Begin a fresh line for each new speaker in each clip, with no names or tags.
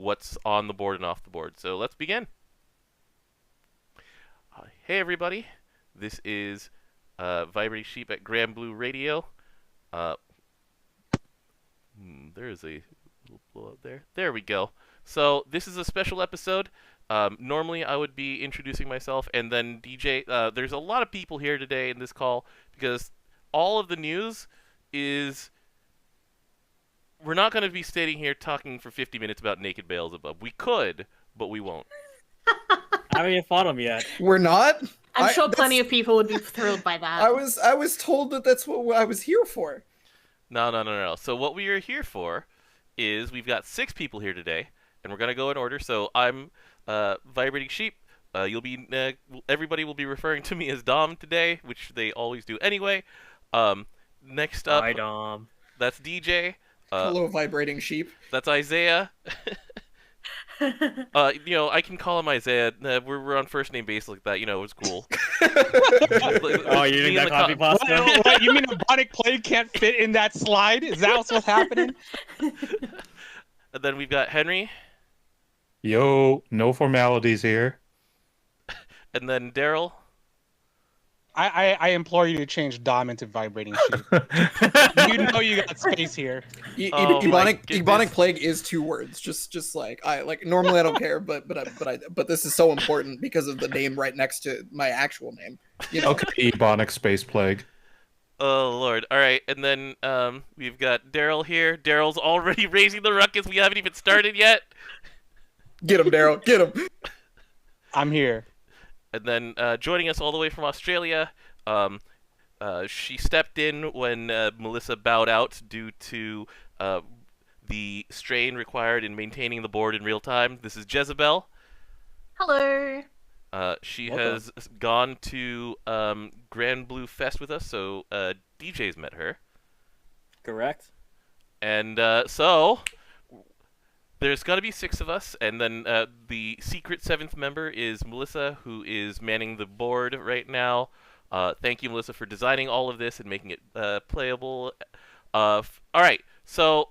what's on the board and off the board. So let's begin. Hey everybody, this is Vibrating Sheep at Granblue Radio. Uh, there is a little blow up there. There we go. So this is a special episode. Normally I would be introducing myself and then DJ. There's a lot of people here today in this call because all of the news is. We're not going to be sitting here talking for 50 minutes about naked Beelzebub. We could, but we won't.
I haven't even fought him yet.
We're not?
I'm sure plenty of people would be thrilled by that.
I was told that that's what I was here for.
No. So what we are here for is we've got 6 people here today, and we're going to go in order. So I'm Vibrating Sheep. Everybody will be referring to me as Dom today, which they always do anyway. Next up,
Hi, Dom.
That's DJ.
Hello, Vibrating Sheep.
That's Isaiah. I can call him Isaiah. We're on first name basis like that. It's cool.
Oh, you think that coffee pasta?
What, you mean a bubonic plague can't fit in that slide? Is that what's happening?
And then we've got Henry.
Yo, no formalities here.
And then Daryl.
I implore you to change Dom into Vibrating Sheep. You know you got space here.
Ebonic plague is 2 words. Just like normally I don't care, but this is so important because of the name right next to my actual name.
Okay, Ebonic space plague.
Oh Lord! All right, and then we've got Daryl here. Daryl's already raising the ruckus. We haven't even started yet.
Get him, Daryl. Get him.
I'm here.
And then joining us all the way from Australia, she stepped in when Melissa bowed out due to the strain required in maintaining the board in real time. This is Jezebel.
Hello.
She
Welcome.
has gone to Granblue Fest with us, so DJ's met her.
Correct.
And so there's got to be 6 of us, and then the secret 7th member is Melissa, who is manning the board right now. Thank you, Melissa, for designing all of this and making it playable. All right, so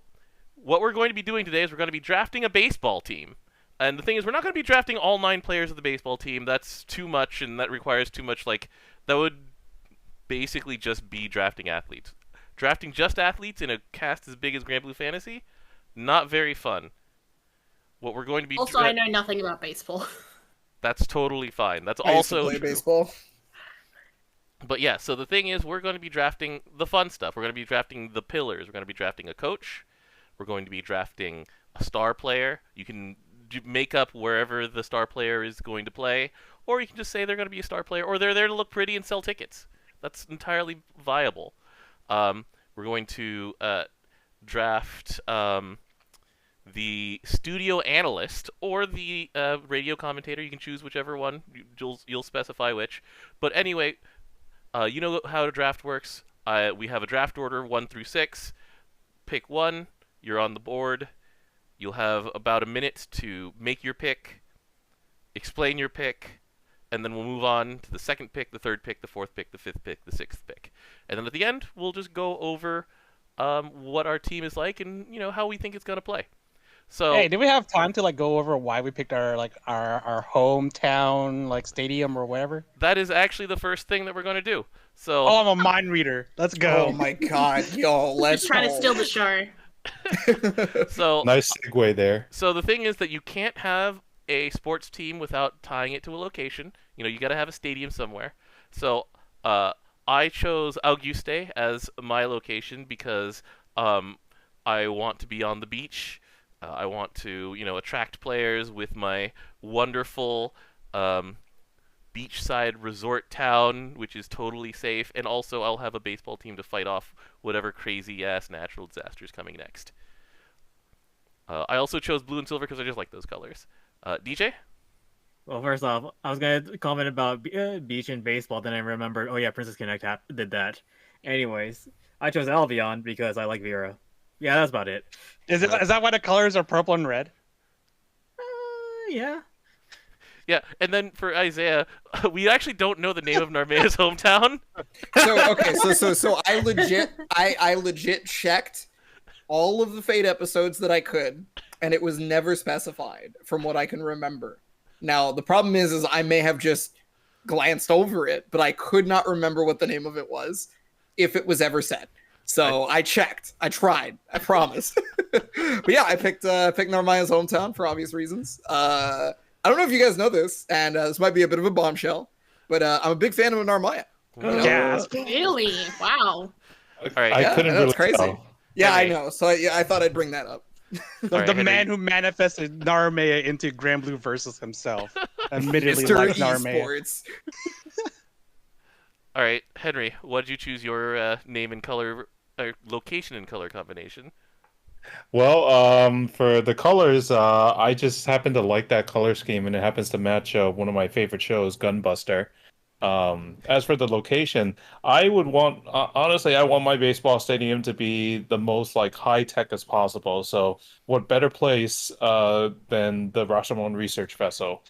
what we're going to be doing today is we're going to be drafting a baseball team. And the thing is, we're not going to be drafting all 9 players of the baseball team. That's too much, and that requires too much, that would basically just be drafting athletes. Drafting just athletes in a cast as big as Granblue Fantasy, not very fun. What we're going to be
I know nothing about baseball.
That's totally fine. That's
I used to
also
play
true.
baseball.
But yeah, so the thing is, we're going to be drafting the fun stuff. We're going to be drafting the pillars. We're going to be drafting a coach. We're going to be drafting a star player. You can make up wherever the star player is going to play, or you can just say they're going to be a star player, or they're there to look pretty and sell tickets. That's entirely viable. We're going to draft the studio analyst or the radio commentator. You can choose whichever one. You'll specify which. But anyway, you know how a draft works. We have a draft order 1 through 6. Pick 1. You're on the board. You'll have about a minute to make your pick, explain your pick, and then we'll move on to the 2nd pick, the 3rd pick, the 4th pick, the 5th pick, the 6th pick. And then at the end, we'll just go over what our team is like and how we think it's going to play. So,
Hey, did we have time to go over why we picked our hometown stadium or whatever?
that is actually the first thing that we're going to do. So,
Oh, I'm a mind reader. Let's go.
Oh my god, yo, let's
Just trying to
go.
steal the show.
so
Nice segue there.
So the thing is that you can't have a sports team without tying it to a location. You got to have a stadium somewhere. So I chose Auguste as my location because I want to be on the beach. I want to, attract players with my wonderful beachside resort town, which is totally safe. And also I'll have a baseball team to fight off whatever crazy-ass natural disasters coming next. I also chose blue and silver because I just like those colors. DJ?
Well, first off, I was going to comment about beach and baseball, then I remembered, oh yeah, Princess Connect did that. Anyways, I chose Albion because I like Vera. Yeah, that's about it.
Is that why the colors are purple and red?
Yeah.
Yeah, and then for Isaiah, we actually don't know the name of Narmea's hometown.
So I legit checked all of the Fate episodes that I could, and it was never specified from what I can remember. Now, the problem is I may have just glanced over it, but I could not remember what the name of it was, if it was ever said. So I checked. I tried. I promised. But yeah, I picked Narmaya's hometown for obvious reasons. I don't know if you guys know this, and this might be a bit of a bombshell, but I'm a big fan of Narmaya.
Yeah.
Really? Wow.
All right.
I couldn't
that's
really
crazy.
tell.
Yeah,
Okay.
I know. So I thought I'd bring that up.
All right,
The
Henry.
man who manifested Narmaya into Granblue versus himself. Admittedly
Mr.
like Narmaya.
Esports.
All right, Henry, what did you choose your name and color, location and color combination?
Well, for the colors, I just happen to like that color scheme, and it happens to match one of my favorite shows, Gunbuster. As for the location, I would want, honestly, I want my baseball stadium to be the most like high tech as possible. So, what better place than the Rashomon Research Vessel?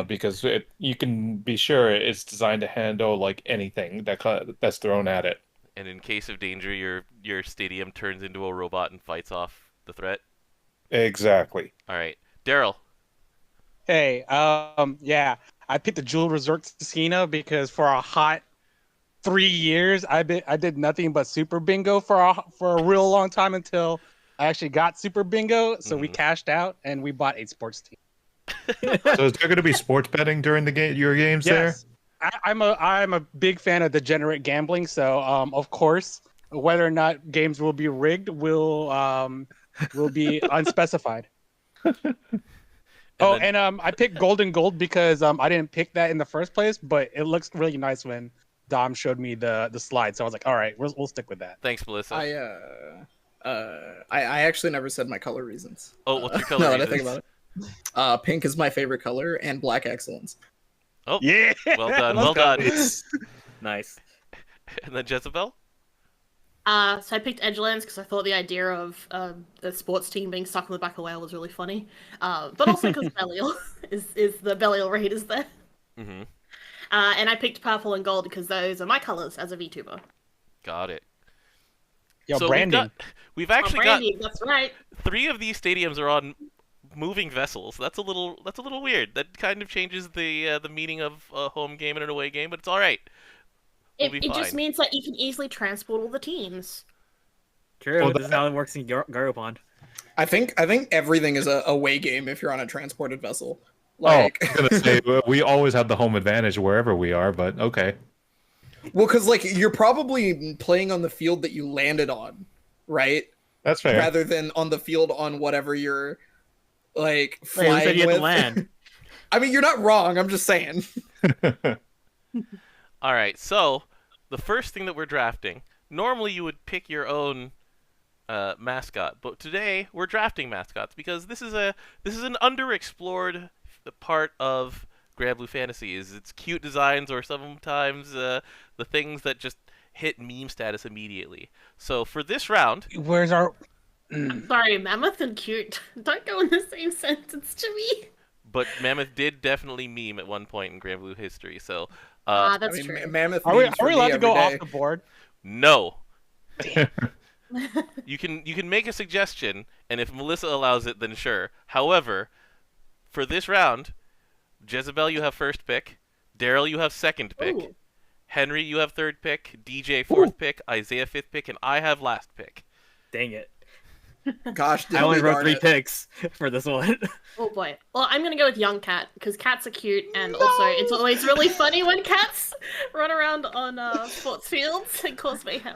Because you can be sure it's designed to handle like anything that's thrown at it.
And in case of danger, your stadium turns into a robot and fights off the threat.
Exactly.
All right, Daryl.
Hey, yeah, I picked the Jewel Resort Casino because for a hot 3 years, I did nothing but Super Bingo for a real long time until I actually got Super Bingo. So we cashed out and we bought a sports team.
So, is there going to be sports betting during your games
Yes, I'm a big fan of degenerate gambling. So of course, whether or not games will be rigged will be unspecified. Oh, and I picked Golden Gold because I didn't pick that in the first place, but it looks really nice when Dom showed me the slide. So I was like, all right, we'll stick with that.
Thanks, Melissa.
I actually never said my color reasons.
Oh, what's your color
now that I
reasons?
think about it. Pink is my favorite color, and black excellence.
Oh,
Yeah.
well done,
Let's
well
go.
done.
Nice.
And then Jezebel?
So I picked Edgelands because I thought the idea of the sports team being stuck on the back of a whale was really funny. But also because Belial is the Belial Raiders there.
Mm-hmm.
And I picked purple and gold because those are my colors as a VTuber.
Got it.
Yo,
So
branding.
we've actually
Brandy, that's right.
got 3 of these stadiums are on moving vessels. That's a little weird. That kind of changes the meaning of a home game and an away game, but it's all right. We'll be
It just
fine.
means that you can easily transport all the teams.
True.
Well,
This is how it works in Garupon.
I think everything is a away game if you're on a transported vessel.
Oh, I
Like,
was gonna say we always have the home advantage wherever we are, but okay.
well, because like you're probably playing on the field that you landed on, right?
That's fair.
Rather than on the field on whatever you're like
Wait, who
flying
said you had
with.
to land?
I mean, you're not wrong. I'm just saying.
All right, so the first thing that we're drafting, normally you would pick your own mascot, but today we're drafting mascots because this is an underexplored part of Granblue Fantasy. Is its cute designs or sometimes the things that just hit meme status immediately. So for this round,
Where's our?
I'm sorry, mammoth and cute don't go in the same sentence to me.
but Mammoth did definitely meme at one point in Granblue history. So
That's
I mean,
true.
Mammoth.
Are we
memes for me
allowed to
every
go
day.
off the board?
no. You can make a suggestion, and if Melissa allows it, then sure. However, for this round, Jezebel, you have first pick. Daryl, you have second pick.
Ooh.
Henry, you have third pick. DJ, fourth pick. Isaiah, fifth pick, and I have last pick.
Dang it.
Gosh,
I only
diddly
wrote
darn
3
it.
picks for this one.
Oh boy. Well, I'm gonna go with young cat because cats are cute, and also it's always really funny when cats run around on sports fields and cause mayhem.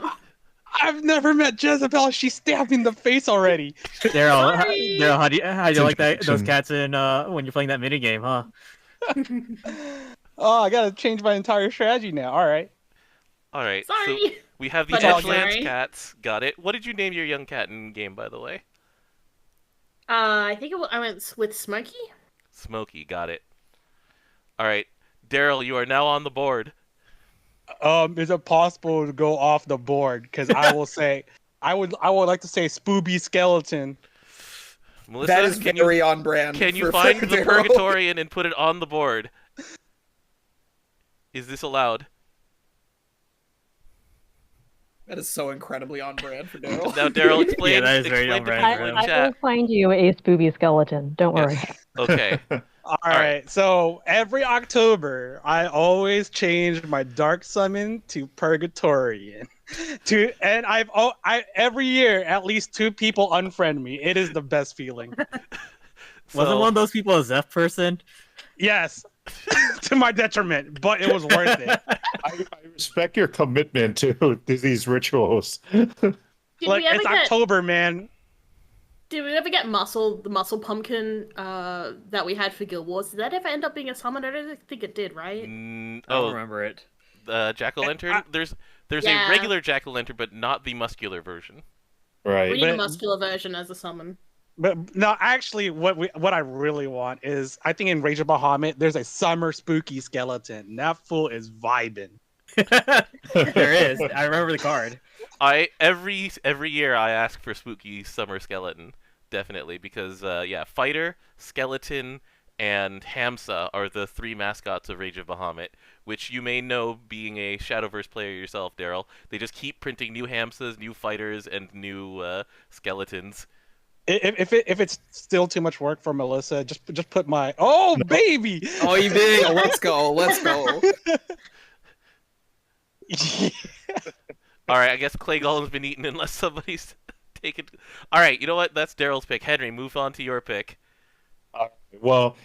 I've never met Jezebel. She stabbed me in the face already.
Daryl,
Sorry.
Daryl, how do you like that? Those
Introduction.
cats in when you're playing that mini game, huh?
Oh, I gotta change my entire strategy now. All right.
All right. So
Sorry.
we have the
But not
Edgelands
sorry.
cats. Got it. What did you name your young cat in game, by the way?
I think I went with Smokey.
Smokey. Got it. All right. Daryl, you are now on the board.
Is it possible to go off the board? Because I will say, I would like to say Spooby Skeleton.
Melissa,
That is
can
very
you
on brand.
can you
for
find the
Daryl.
Purgatorian and put it on the board? Is this allowed?
That is so incredibly on brand for Daryl.
Now, Daryl, explain.
Yeah, that is very
explain to
on brand
people
for
in
him.
I
chat.
will find you a spooby skeleton. Don't worry.
Okay.
All
right.
right. So every October, I always change my Dark Summon to Purgatorian. Every year at least 2 people unfriend me. It is the best feeling.
Wasn't one of those people a Zeph person?
Yes, to my detriment, but it was worth it.
I respect your commitment to these rituals.
Did
Like,
we ever
it's
get?
October, man.
Did we ever get the muscle pumpkin that we had for Guild Wars? Did that ever end up being a summon? I don't think it did, right?
I don't
Oh,
remember it.
jack-o'-lantern. There's
Yeah.
a regular jack-o'-lantern, but not the muscular version.
We
Right.
need a
But-
muscular version as a summon.
But no, actually, what I really want is, I think in Rage of Bahamut, there's a summer spooky skeleton. That fool is vibing.
There is. I remember the card.
Every year I ask for spooky summer skeleton, definitely, because fighter, skeleton, and Hamsa are the 3 mascots of Rage of Bahamut, which you may know, being a Shadowverse player yourself, Daryl. They just keep printing new Hamsas, new fighters, and new skeletons.
If it's still too much work for Melissa, just put my baby.
Oh, you big! Let's go! Let's go!
All right, I guess Clay Golem's been eaten unless somebody's taken. All right, you know what? That's Daryl's pick. Henry, move on to your pick.
Well,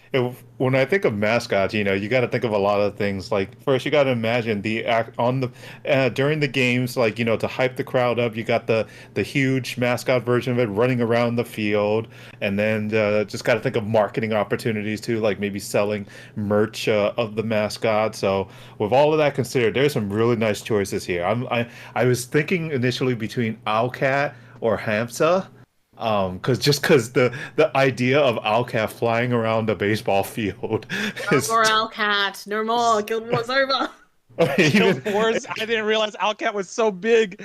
when I think of mascots, you got to think of a lot of things. Like, first, you got to imagine the act on the during the games, like, to hype the crowd up. You got the huge mascot version of it running around the field, and then just got to think of marketing opportunities too, like maybe selling merch of the mascot. So, with all of that considered, there's some really nice choices here. I was thinking initially between Owlcat or Hamsa. Because the idea of Owlcat flying around a baseball field
No
is
more Owlcat. No more. Guild Wars over.
Guild Wars, I didn't realize Owlcat was so big.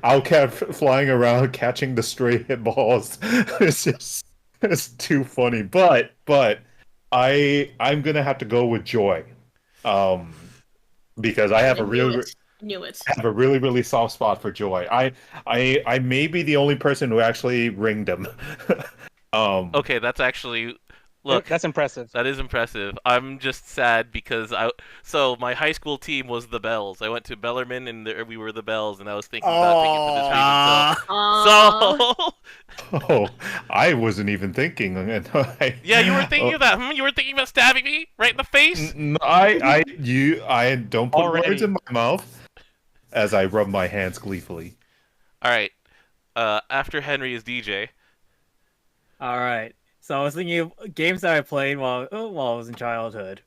Owlcat flying around catching the stray hit balls. It's too funny. But I'm gonna have to go with Joy, because I have a real.
Knew it.
I have a really, really soft spot for Joy. I may be the only person who actually ringed him.
Okay, that's actually look.
That's impressive.
That is impressive. I'm just sad because so my high school team was the Bells. I went to Bellarmine and we were the Bells, and I was thinking about picking for this reason. So
Oh, I wasn't even thinking.
yeah, you were thinking of that. You were thinking about stabbing me right in the face.
I don't put
Already.
words in my mouth as I rub my hands gleefully.
All right. After Henry is DJ.
All right. So I was thinking of games that I played while I was in childhood,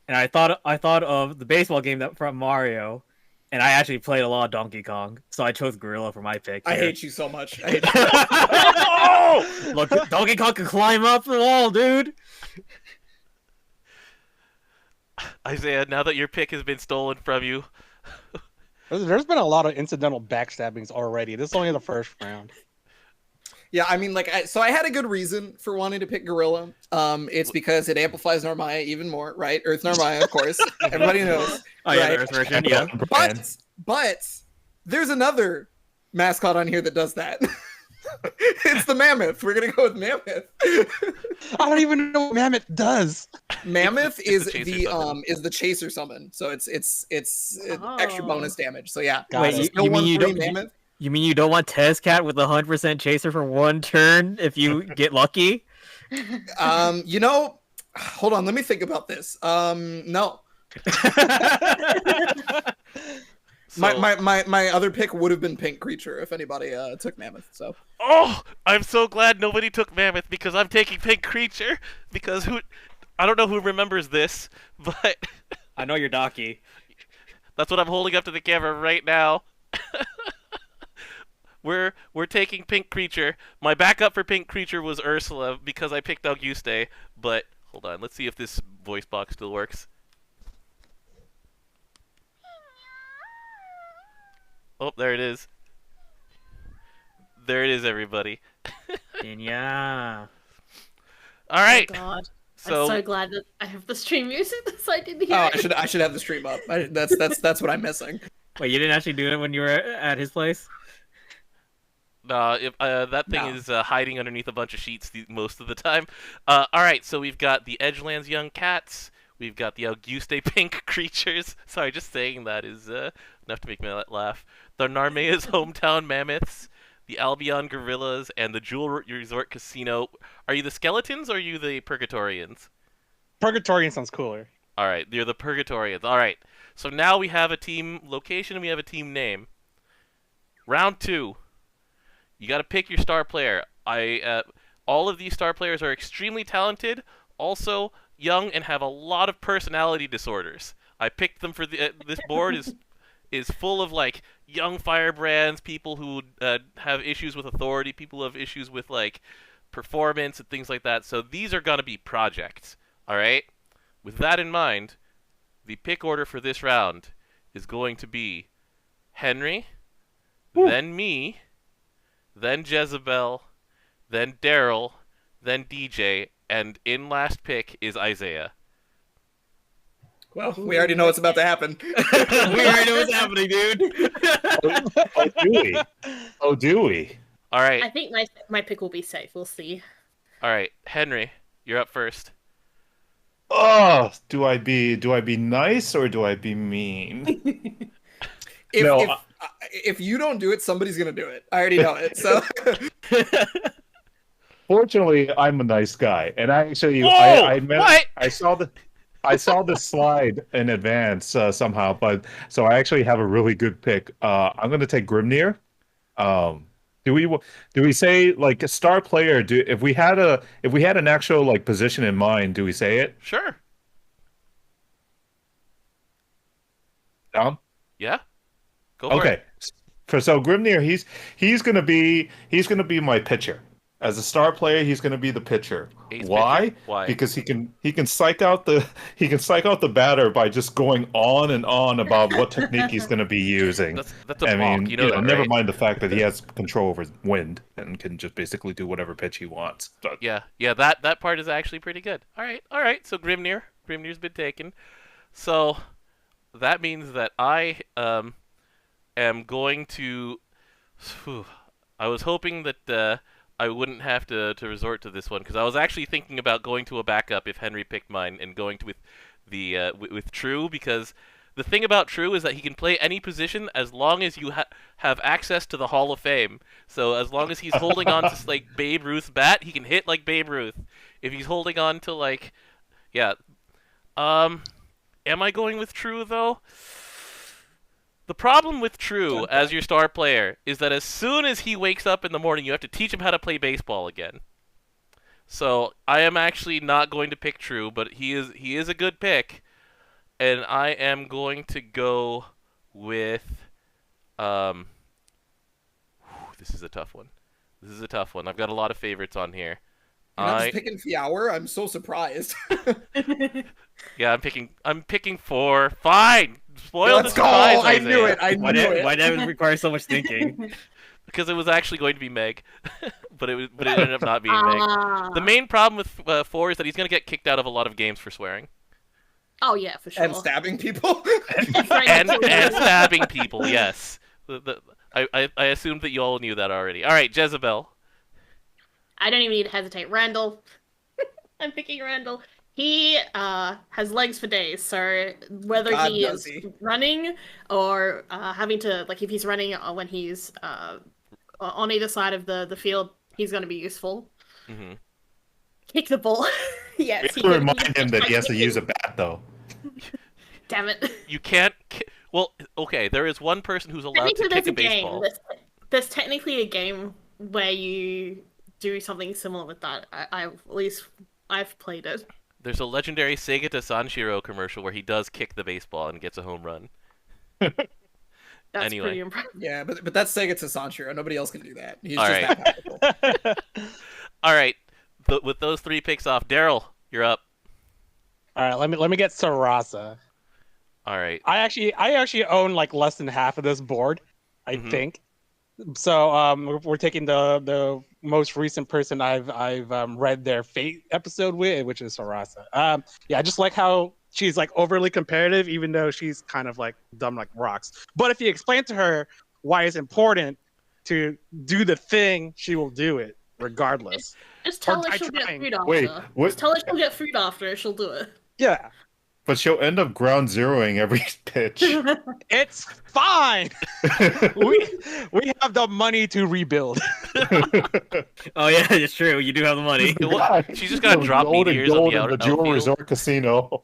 and I thought of the baseball game from Mario, and I actually played a lot of Donkey Kong, so I chose Gorilla for my pick.
I
here.
hate you so much. I hate you.
Look, Donkey Kong can climb up the wall, dude.
Isaiah, now that your pick has been stolen from you,
There's been a lot of incidental backstabbings already. This is only the first round.
Yeah, I mean, so I had a good reason for wanting to pick Gorilla. It's because it amplifies Narmaya even more, right? Earth Narmaya, of course. Everybody knows.
Oh yeah,
Right.
there's version. Yeah.
But there's another mascot on here that does that. It's the Mammoth. We're gonna go with Mammoth.
I don't even know what Mammoth does.
Mammoth
It's
is
the chaser
the
summon.
is the chaser summon, so it's extra
Oh.
bonus damage. So yeah,
Got
Wait,
it.
still
you mean
1-3
you don't?
Mammoth.
You mean you don't want Tezcat with a 100% chaser for one turn if you get lucky?
Hold on, let me think about this. No.
So-
My other pick would have been Pink Creature if anybody took Mammoth. So
Oh, I'm so glad nobody took Mammoth because I'm taking Pink Creature because I don't know who remembers this, but
I know you're Docky.
that's what I'm holding up to the camera right now. We're taking Pink Creature. My backup for Pink Creature was Ursula because I picked Auguste, but hold on, let's see if this voice box still works. Oh, there it is. There it is, everybody.
And yeah.
All right.
Oh God.
So,
I'm so glad that I have the stream muted so I didn't hear
oh,
it.
I should have the stream up. That's what I'm missing.
Wait, you didn't actually do it when you were at his place?
That thing
No.
is hiding underneath a bunch of sheets most of the time. All right, so we've got the Edgelands Young Cats. We've got the Auguste Pink Creatures. Sorry, just saying that is enough to make me laugh. The Narmea's Hometown Mammoths, the Albion Gorillas, and the Jewel Resort Casino. Are you the Skeletons or are you the Purgatorians?
Purgatorian sounds cooler.
All right, you're the Purgatorians. All right, so now we have a team location and we have a team name. Round 2. You got to pick your star player. All of these star players are extremely talented, also young, and have a lot of personality disorders. I picked them for this board is full of like young firebrands, people who have issues with authority, people who have issues with like performance and things like that. So these are gonna be projects. All right. With that in mind, the pick order for this round is going to be Henry, then me, then Jezebel, then Daryl, then DJ, and in last pick is Isaiah.
Well, we already know what's about to happen.
We already know what's happening, dude.
Oh, do we? Oh, do we?
All right,
I think my pick will be safe. We'll see.
all right, Henry, you're up first.
Oh, do I be nice or do I be mean?
If,
No,
if, if you don't do it, somebody's gonna do it. I already know it. So
Fortunately, I'm a nice guy, and I actually
Whoa! What?
I saw the slide in advance somehow, but so I actually have a really good pick. I'm going to take Grimnir. Do we say like a star player? If we had an actual like position in mind, do we say it?
Sure.
Down?
Yeah. Go for
Okay.
it.
So Grimnir, he's gonna be my pitcher. As a star player, he's gonna be the pitcher.
Ace
Why?
pitcher? Why?
Because he can psych out the batter by just going on and on about what technique he's gonna be using.
That's a balk. You know that,
never
right?
mind the fact that he has control over his wind and can just basically do whatever pitch he wants. But
Yeah. That part is actually pretty good. All right. So Grimnir's been taken. So that means that I am going to. Whew, I was hoping that I wouldn't have to resort to this one because I was actually thinking about going to a backup if Henry picked mine and going to with True, because the thing about True is that he can play any position as long as you have access to the Hall of Fame. So as long as he's holding on to like Babe Ruth's bat, he can hit like Babe Ruth. If he's holding on to like, yeah, am I going with True though? The problem with True as your star player is that as soon as he wakes up in the morning, you have to teach him how to play baseball again. So I am actually not going to pick True, but he is a good pick, and I am going to go with this is a tough one. I've got a lot of favorites on here.
you're not just picking Fiaur. I'm so surprised.
Yeah, I'm picking 4. Fine. Spoil the
Let's go!
surprise,
I knew
Isaiah.
it. I
Why
knew
did
it.
it require so much thinking?
Because it was actually going to be Meg, but it ended up not being Meg.
Ah.
The main problem with 4 is that he's going to get kicked out of a lot lot of games for swearing
Oh yeah, for sure.
And stabbing people.
and stabbing people. Yes, I assumed that you all knew that already. All right, Jezebel.
I don't even need to hesitate. Randall. I'm picking Randall. He has legs for days, so whether
God,
he
does
is
he.
running or having to, like, if he's running when he's on either side of the field, he's going to be useful.
Mm-hmm.
Kick the ball. Yes.
we have to remind him that he has to use a bat, though.
Damn it.
You can't. Well, okay. There is one person who's allowed to
Technically,
kick
there's
a
a game.
baseball.
There's technically a game where you do something similar with that. At least I've played it.
There's a legendary Sega to Sanshiro commercial where he does kick the baseball and gets a home run.
That's
Anyway.
pretty impressive.
Yeah, but that's Sega to Sanshiro. Nobody else can do that. He's
All
just
right.
that powerful.
All right. With those 3 picks off, Daryl, you're up.
All right, let me get Sarasa.
All right.
I actually own like less than half of this board, I
Mhm.
think. So we're taking the most recent person I've read their Fate episode with, which is Sarasa. Yeah, I just like how she's like overly competitive, even though she's kind of like dumb like rocks. But if you explain to her why it's important to do the thing, she will do it regardless.
Just tell
Or
her
die
she'll get
trying.
food after.
Wait, what?
Just tell her she'll get food after. She'll do it.
Yeah,
But she'll end up ground zeroing every pitch.
it's fine. we have the money to rebuild.
Oh yeah, it's true. You do have the money.
She's just gonna drop meteors on the
the Jewel
outfield.
Resort Casino.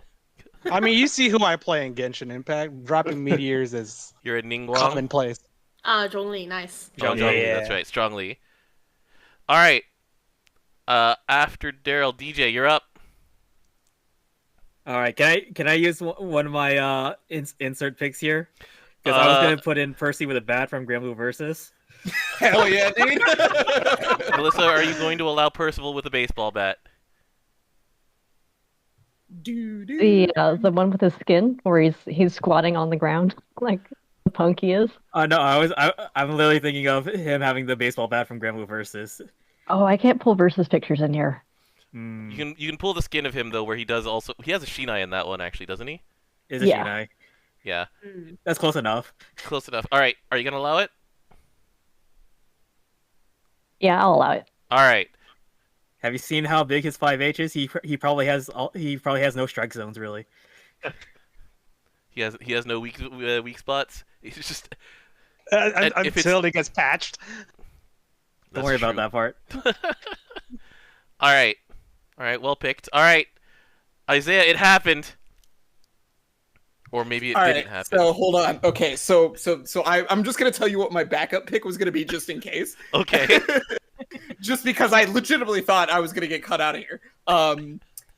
I mean, you see who I play in Genshin Impact. Dropping meteors is
You're a Ningguang.
commonplace.
Zhongli, nice.
Oh, Zhongli,
Yeah.
that's right, strongly. All right. After Daryl, DJ, you're up.
All right, can I use one of my insert picks here? Because I was gonna put in Percy with a bat from Granblue Versus.
Hell yeah, dude.
Melissa, are you going to allow Percival with a baseball bat?
The one with his skin where he's squatting on the ground like the punk he is.
No, I'm literally thinking of him having the baseball bat from Granblue Versus.
Oh, I can't pull versus pictures in here.
You can pull the skin of him though, where he has a Shinai in that one actually, doesn't he?
Is it
Yeah.
Shinai?
Yeah,
That's close enough.
close enough. All right, are you gonna allow it?
Yeah, I'll allow it.
All right.
Have you seen how big his 5H is? He probably has no strike zones really.
He has no weak spots. He's just
Until it gets patched.
Don't worry about that part.
All right, well picked. All right, Isaiah, it happened, or maybe it
All
didn't
right,
happen.
so hold on. Okay, so I'm just gonna tell you what my backup pick was gonna be, just in case.
Okay.
Just because I legitimately thought I was gonna get cut out of here.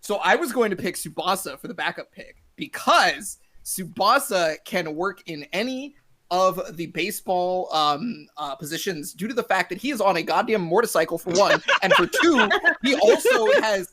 So I was going to pick Tsubasa for the backup pick because Tsubasa can work in any of the baseball positions due to the fact that he is on a goddamn motorcycle for one, and for two, he also has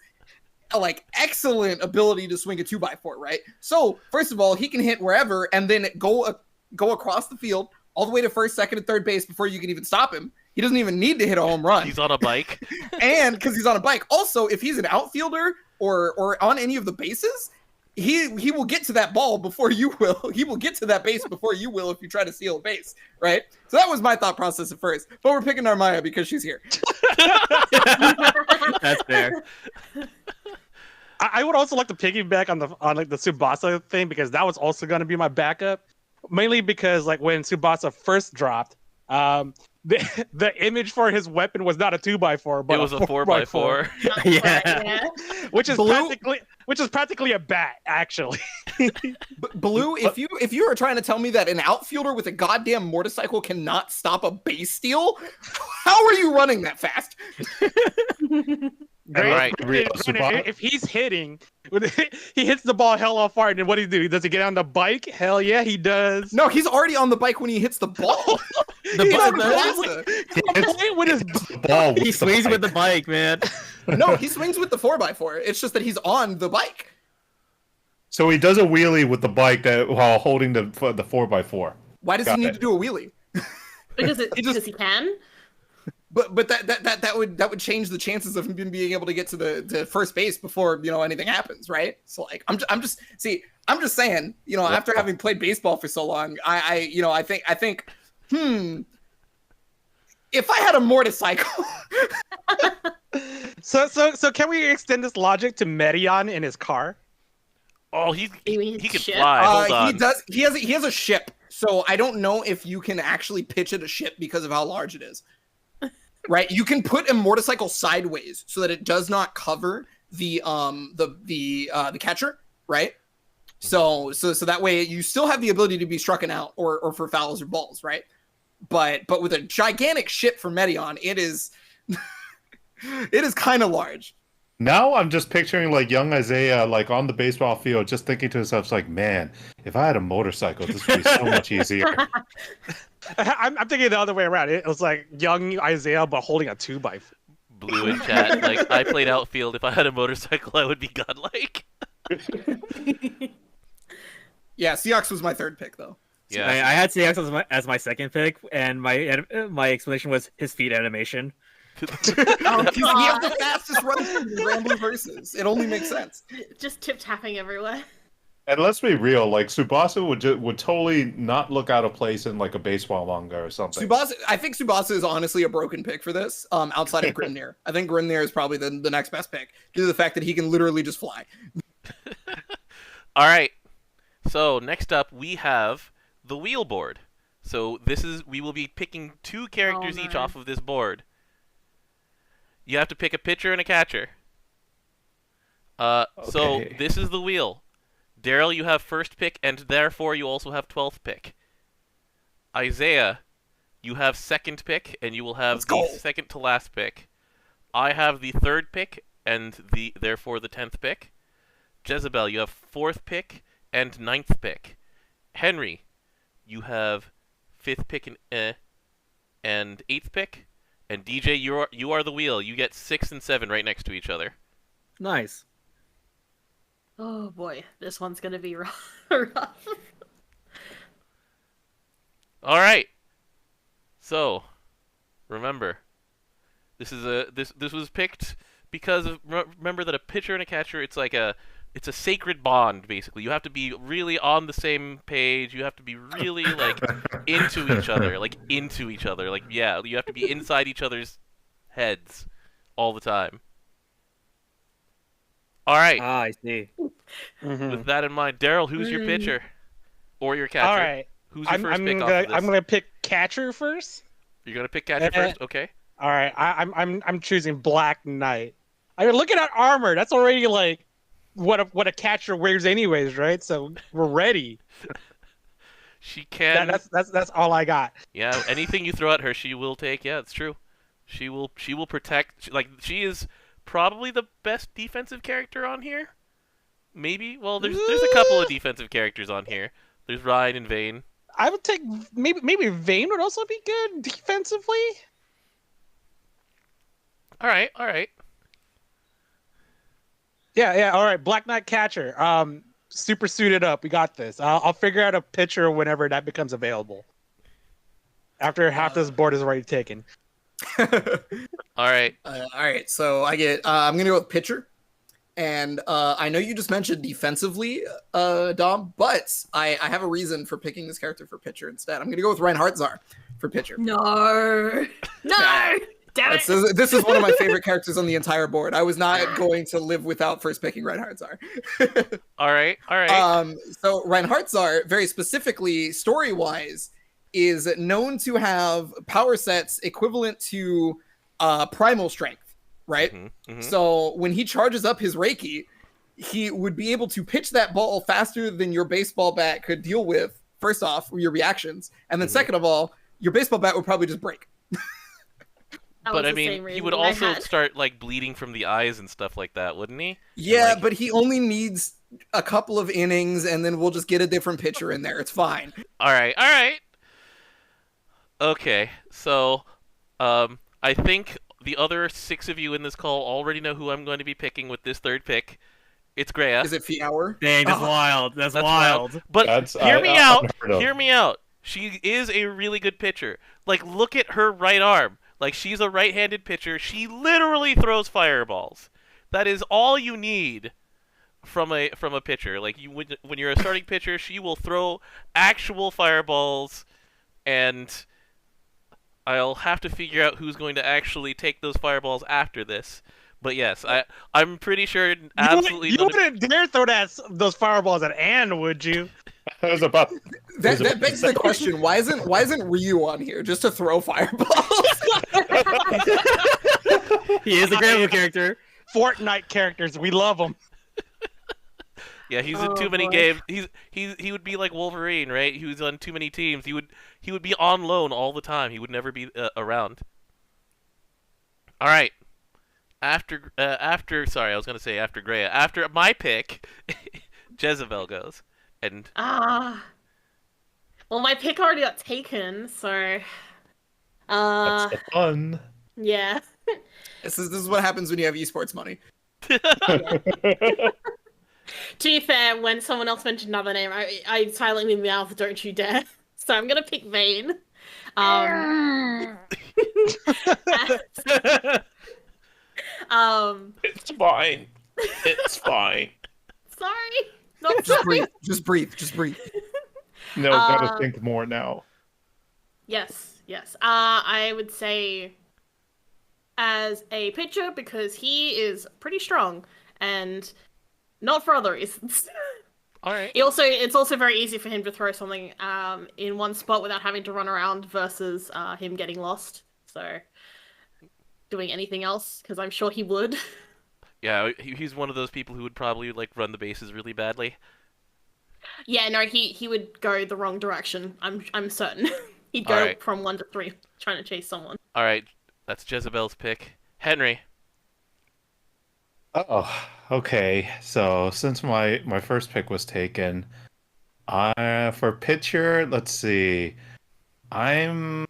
like excellent ability to swing a 2x4, right? So first of all, he can hit wherever and then go across the field all the way to first, second, and third base before you can even stop him. He doesn't even need to hit a home run.
He's on a bike.
And because he's on a bike. Also, if he's an outfielder or on any of the bases, he will get to that ball before you will. He will get to that base before you will if you try to steal a base, right? So that was my thought process at first. But we're picking Narmaya because she's here.
That's fair.
I would also like to piggyback on like the Tsubasa thing because that was also going to be my backup. Mainly because like when Tsubasa first dropped, the image for his weapon was not a 2x4, but
It was a 4x4.
Yeah.
which is practically a bat, actually.
Blue, if you are trying to tell me that an outfielder with a goddamn motorcycle cannot stop a base steal, how are you running that fast?
All right.
If he's hitting, he hits the ball hell off hard, and what do? Does he get on the bike? Hell yeah, he does.
No, he's already on the bike when he hits the ball.
He swings with the bike, man.
No, he swings with the 4x4. It's just that he's on the bike.
So he does a wheelie with the bike while holding the 4x4.
Why does he need to do a wheelie?
Because he can.
But that would change the chances of him being able to get to the first base before anything happens, right? So like I'm just saying, after having played baseball for so long, I think if I had a motorcycle.
So can we extend this logic to Medion in his car?
Oh, he can
ship?
fly. Hold on.
He does. He has a ship. So I don't know if you can actually pitch at a ship because of how large it is. Right, you can put a motorcycle sideways so that it does not cover the catcher, right? So that way you still have the ability to be struck out or for fouls or balls, right? But with a gigantic ship for Medion, it is kind of large.
Now I'm just picturing like young Isaiah like on the baseball field, just thinking to himself, like, man, if I had a motorcycle, this would be so much easier.
I'm thinking the other way around. It was like young Isaiah, but holding a 2x4.
Blue in chat. Like, I played outfield. If I had a motorcycle, I would be godlike.
Yeah, Seahawks was my third pick though.
Yeah.
I had Seahawks as my second pick, and my explanation was his feet animation.
He has the fastest run in Granblue Versus. It only makes sense.
Just tip tapping everywhere.
And let's be real, like Tsubasa would totally not look out of place in like a baseball manga or something.
I think Tsubasa is honestly a broken pick for this. Outside of Grimnir, I think Grimnir is probably the next best pick due to the fact that he can literally just fly.
All right. So next up, we have the wheel board. So we will be picking 2 characters each off of this board. You have to pick a pitcher and a catcher. So this is the wheel. Daryl, you have first pick, and therefore you also have 12th pick. Isaiah, you have second pick, and you will have the second to last pick. I have the third pick, and therefore the 10th pick. Jezebel, you have 4th pick and 9th pick. Henry, you have 5th pick and 8th pick. And DJ, you are the wheel. You get 6 and 7 right next to each other.
Nice.
Oh boy, this one's gonna be rough.
All right. So, remember, this was picked because of, remember that a pitcher and a catcher, it's a sacred bond, basically. You have to be really on the same page. You have to be really like into each other. Like, yeah, you have to be inside each other's heads all the time. All right.
Ah, I see.
With that in mind, Daryl, who's your pitcher or your catcher?
All right.
Who's your first pick off of this?
I'm gonna pick catcher first.
You're gonna pick catcher first, okay?
All right. I'm choosing Black Knight. I mean, look at that armor. That's already like what a catcher wears, anyways, right? So we're ready.
She can.
That's all I got.
Yeah. Anything you throw at her, she will take. Yeah, it's true. She will protect. She is probably the best defensive character on here. Maybe. Well, there's a couple of defensive characters on here. There's Ryan and Vayne.
I would take maybe Vayne would also be good defensively.
All right.
Yeah. All right, Black Knight catcher. Super suited up. We got this. I'll figure out a pitcher whenever that becomes available. After half this board is already taken.
All right.
All right. So I'm gonna go with pitcher. And I know you just mentioned defensively, Dom, but I have a reason for picking this character for pitcher instead. I'm going to go with Reinhardt Zar for pitcher.
No! Damn it!
This is one of my favorite characters on the entire board. I was not going to live without first picking Reinhardt Zar.
All right.
So Reinhardt Zar, very specifically, story-wise, is known to have power sets equivalent to primal strength. Right?
Mm-hmm.
So when he charges up his Reiki, he would be able to pitch that ball faster than your baseball bat could deal with, first off, your reactions. And then second of all, your baseball bat would probably just break.
But I mean, he would also start like bleeding from the eyes and stuff like that, wouldn't he?
Yeah, but he only needs a couple of innings and then we'll just get a different pitcher in there. It's fine.
All right. Okay, so I think the other 6 of you in this call already know who I'm going to be picking with this third pick. It's Greya.
Is it Fiauer?
Dang, that's wild. That's wild.
But hear me out. She is a really good pitcher. Like, look at her right arm. Like, she's a right-handed pitcher. She literally throws fireballs. That is all you need from a pitcher. Like, when you're a starting pitcher, she will throw actual fireballs, and I'll have to figure out who's going to actually take those fireballs after this. But yes, I'm pretty sure absolutely.
You wouldn't dare throw those fireballs at Anne, would you?
That begs the question: Why isn't Ryu on here just to throw fireballs?
He is a Granblue character.
Fortnite characters, we love them.
Yeah, he's in too many games. He would be like Wolverine, right? He was on too many teams. He would be on loan all the time. He would never be around. All right. After Greya. After my pick, Jezebel goes. And
well, my pick already got taken, so
that's the fun.
Yeah.
This is what happens when you have esports money.
To be fair, when someone else mentioned another name, I silently mouthed, "Don't you dare!" So I'm gonna pick Vayne.
It's fine. It's fine.
Sorry, Not
Just
sorry.
breathe. Just breathe. Just breathe.
No, gotta think more now.
Yes, yes. I would say as a pitcher because he is pretty strong and not for other reasons.
All right.
It's also very easy for him to throw something in one spot without having to run around versus him getting lost. So doing anything else because I'm sure he would.
Yeah, he's one of those people who would probably like run the bases really badly.
Yeah, no, he would go the wrong direction. I'm certain. He'd go
Alright.
from 1 to 3 trying to chase someone.
All right, that's Jezebel's pick. Henry.
Oh, okay. So since my first pick was taken, for pitcher, let's see. Well,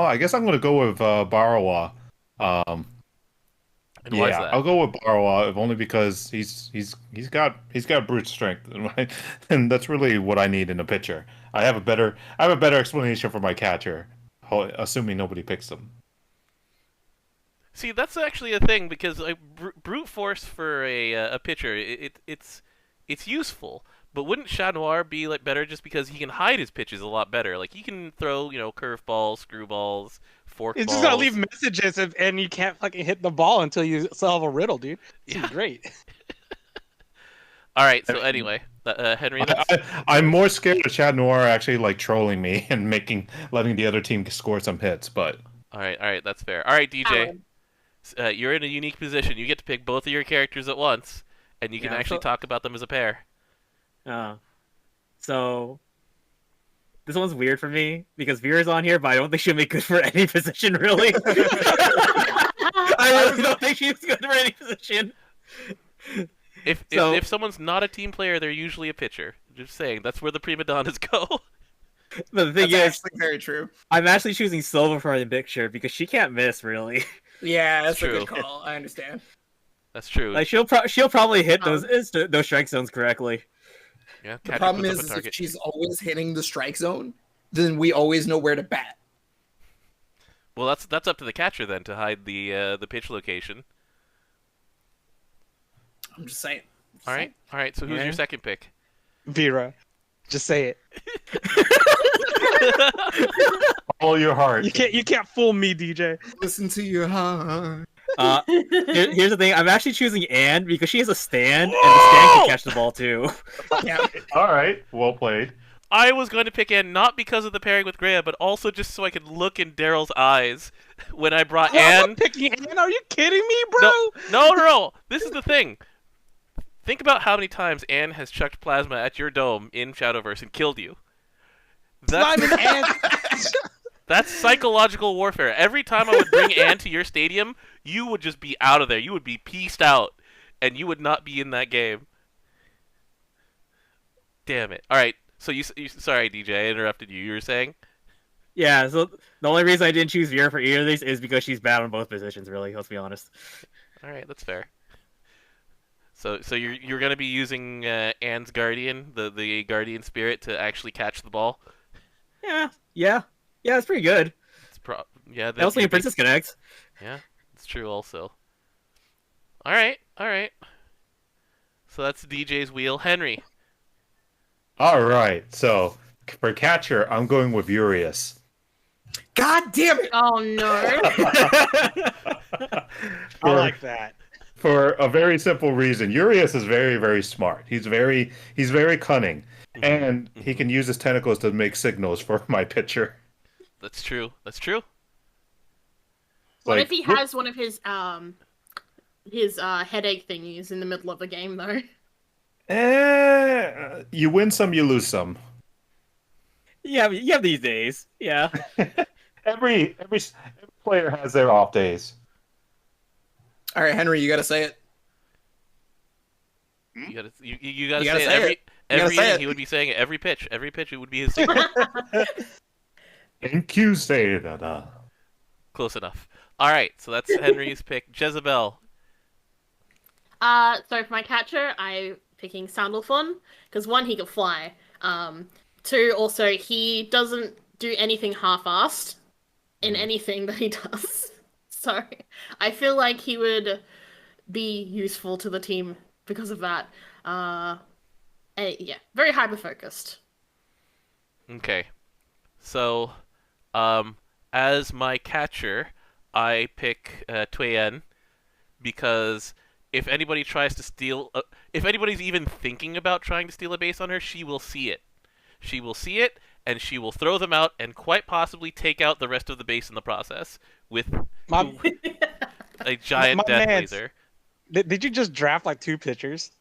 I guess I'm gonna go with Barawa. Um,
And why is
yeah,
that?
I'll go with Barawa if only because he's got brute strength, and that's really what I need in a pitcher. I have a better explanation for my catcher, assuming nobody picks them.
See, that's actually a thing because like brute force for a pitcher, it's useful. But wouldn't Chat Noir be like better just because he can hide his pitches a lot better? Like he can throw, curveballs, screwballs, fork
It's
balls.
just gotta leave messages and you can't fucking hit the ball until you solve a riddle, dude. It's
Yeah.
great.
All right. So anyway, Henry, that's...
I'm more scared of Chat Noir actually like trolling me and letting the other team score some hits. But
all right, that's fair. All right, DJ,
Alan.
you're in a unique position. You get to pick both of your characters at once, and you can
Yeah,
actually
so-
talk about them as a pair.
So this one's weird for me because Vera's on here, but I don't think she'll be good for any position, really. I really don't think she's good for any position.
If someone's not a team player, they're usually a pitcher. Just saying, that's where the prima donnas go.
But the thing
That's
is,
actually very true.
I'm actually choosing Silver for the picture because she can't miss, really.
Yeah, that's a
True.
good call. I understand.
That's true.
Like she'll probably hit those strike zones correctly.
Yeah,
The
catcher
problem
puts up
is
a
if
target.
she's always hitting the strike zone, then we always know where to bat.
Well, that's up to the catcher then to hide the pitch location.
I'm just saying.
All right. So who's
Yeah.
your second pick?
Vera. Just say it.
follow your heart.
You can't fool me, DJ.
Listen to your heart.
Here's the thing. I'm actually choosing Anne because she has a stand, and the stand can catch the ball too.
Yeah.
All right, well played.
I was going to pick Anne not because of the pairing with Greya, but also just so I could look in Daryl's eyes when I brought
I'm
Anne.
not picking Anne. Are you kidding me, bro?
No. This is the thing. Think about how many times Anne has chucked plasma at your dome in Shadowverse and killed you.
Not even Anne.
That's psychological warfare. Every time I would bring Anne to your stadium, you would just be out of there. You would be pieced out, and you would not be in that game. Damn it. All right. So you sorry, DJ, I interrupted you. You were saying?
Yeah. So the only reason I didn't choose Vera for either of these is because she's bad on both positions. Really, let's be honest.
All right, that's fair. So you're gonna be using Anne's guardian, the guardian spirit, to actually catch the ball.
Yeah. It's pretty good.
Yeah.
I also need Princess Connect.
Yeah, it's true. Also. All right. So that's DJ's wheel, Henry.
All right, so for catcher, I'm going with Urias.
God damn it!
Oh no.
I like that.
For a very simple reason. Urias is very, very smart. He's very cunning, and he can use his tentacles to make signals for my pitcher.
That's true.
What
Like,
if he has one of his headache thingies in the middle of a game though?
you win some, you lose some.
Yeah, you have these days. Yeah.
Every player has their off days.
All right, Henry, you gotta say it.
You gotta say
You gotta
it
say
every
it. You gotta say
inning.
it.
He would be saying it every pitch. Every pitch, it would be his signal.
Thank you, say that.
Close enough. All right, so that's Henry's pick. Jezebel.
So for my catcher, I'm picking Sandalphon because one, he can fly. Two, also he doesn't do anything half-assed in anything that he does. So I feel like he would be useful to the team because of that. Yeah, very hyper focused.
Okay. So, as my catcher, I pick Tuyen because if anybody tries to steal, if anybody's even thinking about trying to steal a base on her, she will see it. She will see it, and she will throw them out, and quite possibly take out the rest of the base in the process with
My,
a giant
my
death
man,
laser.
did you just draft like 2 pitchers?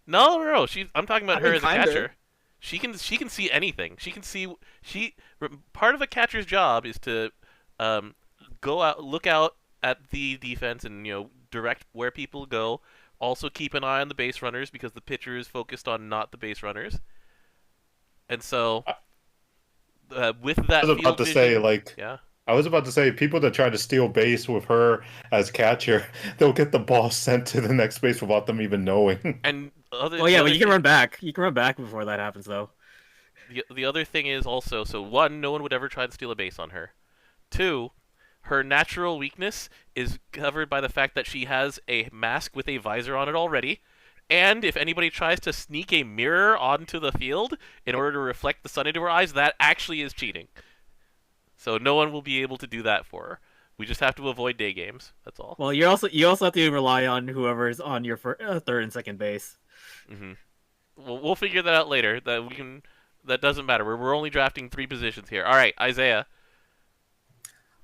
No, no, no. I'm talking about
I
her
mean,
as a
kinda.
catcher. She can see anything. Part of a catcher's job is to go out, look out at the defense, and direct where people go. Also keep an eye on the base runners because the pitcher is focused on not the base runners. And so, with that
I was about
field
to
vision,
say, like,
yeah,
I was about to say, people that try to steal base with her as catcher, they'll get the ball sent to the next base without them even knowing.
and
Well, yeah, but you can run back. You can run back before that happens, though.
The other thing is also, so one, no one would ever try to steal a base on her. Two, her natural weakness is covered by the fact that she has a mask with a visor on it already. And if anybody tries to sneak a mirror onto the field in order to reflect the sun into her eyes, that actually is cheating. So no one will be able to do that for her. We just have to avoid day games. That's all.
Well, you also have to rely on whoever's on your third and second base.
Mm-hmm. We'll figure that out later. That doesn't matter. We're only drafting 3 positions here. All right, Isaiah.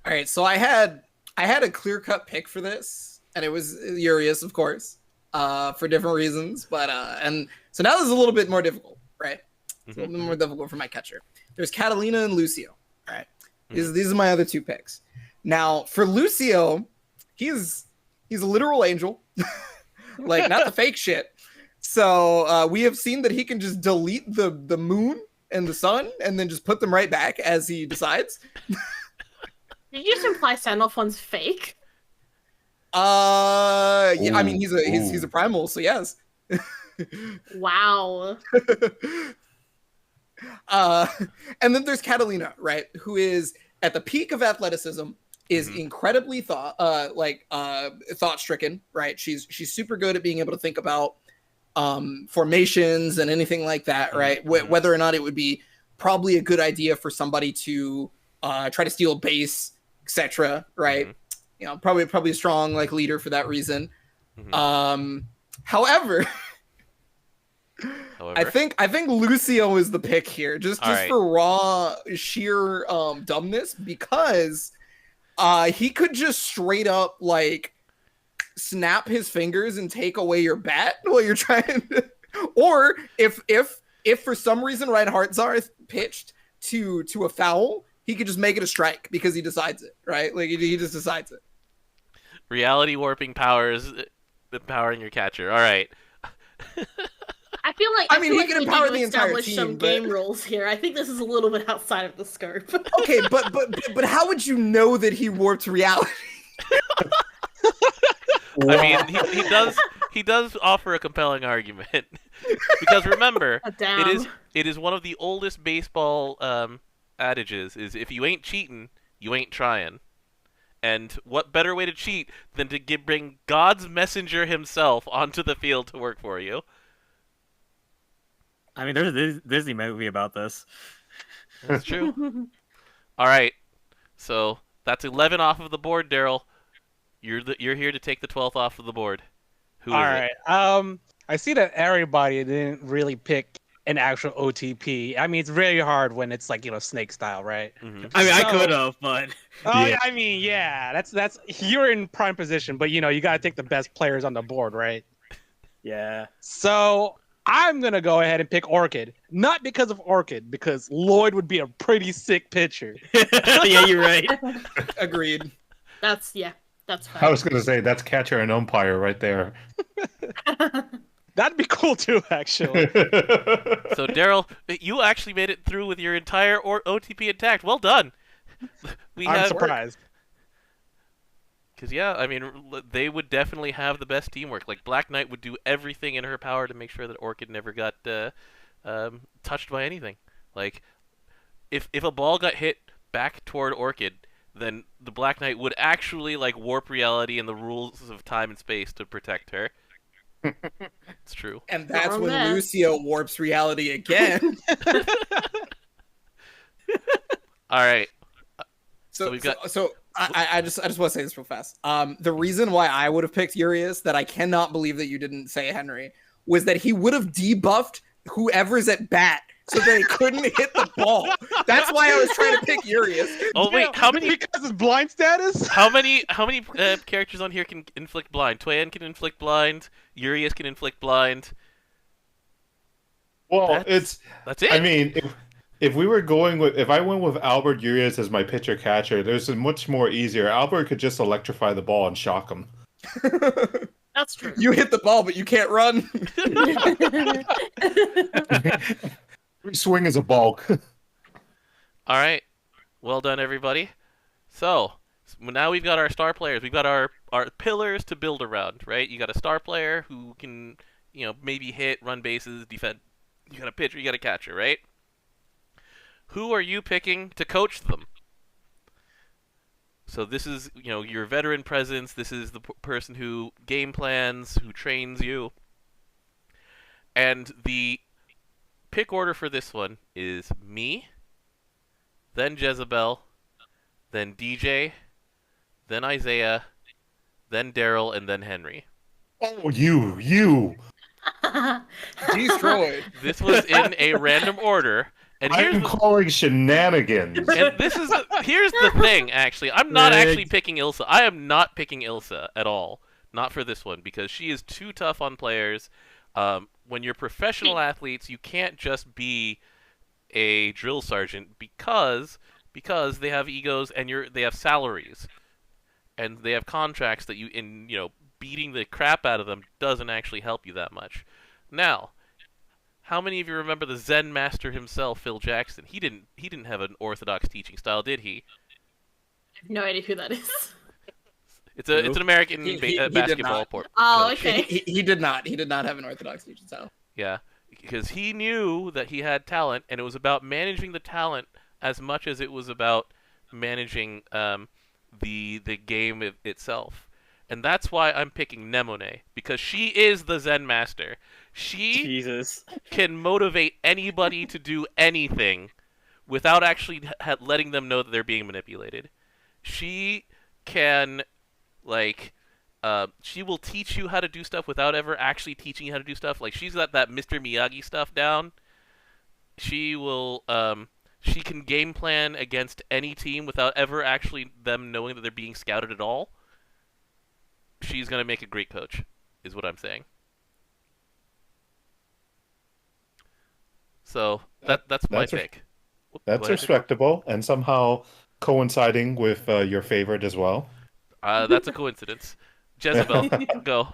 All right, so I had a clear-cut pick for this, and it was Urias, of course, for different reasons. But and so now this is a little bit more difficult, right? It's a little bit more difficult for my catcher. There's Catalina and Lucio. All right, these are my other 2 picks. Now for Lucio, he's a literal angel, like not the fake shit. So we have seen that he can just delete the moon and the sun, and then just put them right back as he decides.
Did you just imply Sandalphon's fake?
Yeah, I mean
Ooh,
he's a primal, so yes.
Wow.
And then there's Catalina, right, who is at the peak of athleticism, is incredibly thought stricken, right? She's super good at being able to think about formations and anything like that, right? Whether or not it would be probably a good idea for somebody to try to steal base, etc., right? Probably a strong like leader for that reason. However, I think Lucio is the pick here, just
right.
for raw sheer dumbness, because he could just straight up like snap his fingers and take away your bat while you're trying to, or if for some reason Reinhardt Zarth pitched to a foul, he could just make it a strike because he decides it, right? Like he just decides it.
Reality warping powers empowering your catcher. All right.
I feel like
I mean, he
like
can
we
empower
need to
the entire
establish
team,
some
but-
game rules here. I think this is a little bit outside of the scope.
Okay, but how would you know that he warped reality?
I mean, he does offer a compelling argument because remember,
Damn.
it is one of the oldest baseball adages: is if you ain't cheating, you ain't trying. And what better way to cheat than to bring God's messenger himself onto the field to work for you?
I mean, there's a Disney movie about this.
That's true. All right, so that's 11 off of the board, Daryl. You're here to take the 12th off of the board. Who
All
is it?
right. I see that everybody didn't really pick an actual OTP. I mean, it's very hard when it's like, snake style, right?
Mhm.
I mean, I
So-
could have, but
Oh,
Yeah.
I mean, yeah, that's you're in prime position, but you got to take the best players on the board, right?
yeah.
So I'm gonna go ahead and pick Orchid, not because of Orchid, because Lloyd would be a pretty sick pitcher.
Yeah, you're right.
Agreed.
That's
I
fine.
was gonna say that's catcher and umpire right there.
That'd be cool too, actually.
So Daryl, you actually made it through with your entire OTP intact. Well done.
I'm surprised.
Because yeah, I mean, they would definitely have the best teamwork. Like Black Knight would do everything in her power to make sure that Orchid never got touched by anything. Like, if a ball got hit back toward Orchid, then the Black Knight would actually like warp reality and the rules of time and space to protect her. It's true.
And
Not
that's
wrong
when
there.
Lucio warps reality again.
All right.
So
we've got-
I just want to say this real fast. The reason why I would have picked Urias, that I cannot believe that you didn't say Henry, was that he would have debuffed whoever's at bat so they couldn't hit the ball. That's why I was trying to pick Urias.
Oh wait, how many?
Because his blind status?
How many characters on here can inflict blind? Toyan can inflict blind. Urias can inflict blind.
Well,
That's it.
I mean, if we were going with, if I went with Albert Urias as my pitcher catcher, there's a much more easier. Albert could just electrify the ball and shock him.
That's true.
You hit the ball, but you can't run.
Every swing is a balk.
All right. Well done, everybody. So now we've got our star players. We've got our pillars to build around, right? You got a star player who can, maybe hit, run bases, defend. You got a pitcher, you got a catcher, right? Who are you picking to coach them? So this is, your veteran presence. This is the person who game plans, who trains you. And the pick order for this one is me, then Jezebel, then DJ, then Isaiah, then Daryl, and then Henry.
Oh, you.
Destroyed.
This was in a random order. And
I'm calling shenanigans.
And here's the thing, actually. I'm not actually picking Ilsa. I am not picking Ilsa at all. Not for this one, because she is too tough on players. When you're professional athletes, you can't just be a drill sergeant because they have egos and they have salaries. And they have contracts that beating the crap out of them doesn't actually help you that much. Now, how many of you remember the Zen master himself, Phil Jackson? He didn't have an orthodox teaching style, did he?
I have no idea who that is.
It's an American basketball coach.
Oh, okay.
He did not. He did not have an orthodox teaching style.
Yeah, because he knew that he had talent, and it was about managing the talent as much as it was about managing the game itself. And that's why I'm picking Nemone, because she is the Zen master. She
Jesus.
can motivate anybody to do anything without actually letting them know that they're being manipulated. She can, she will teach you how to do stuff without ever actually teaching you how to do stuff. Like, she's got that Mr. Miyagi stuff down. She will, she can game plan against any team without ever actually them knowing that they're being scouted at all. She's going to make a great coach, is what I'm saying. So that's my pick.
That's respectable, and somehow coinciding with your favorite as well.
That's a coincidence. Jezebel, go.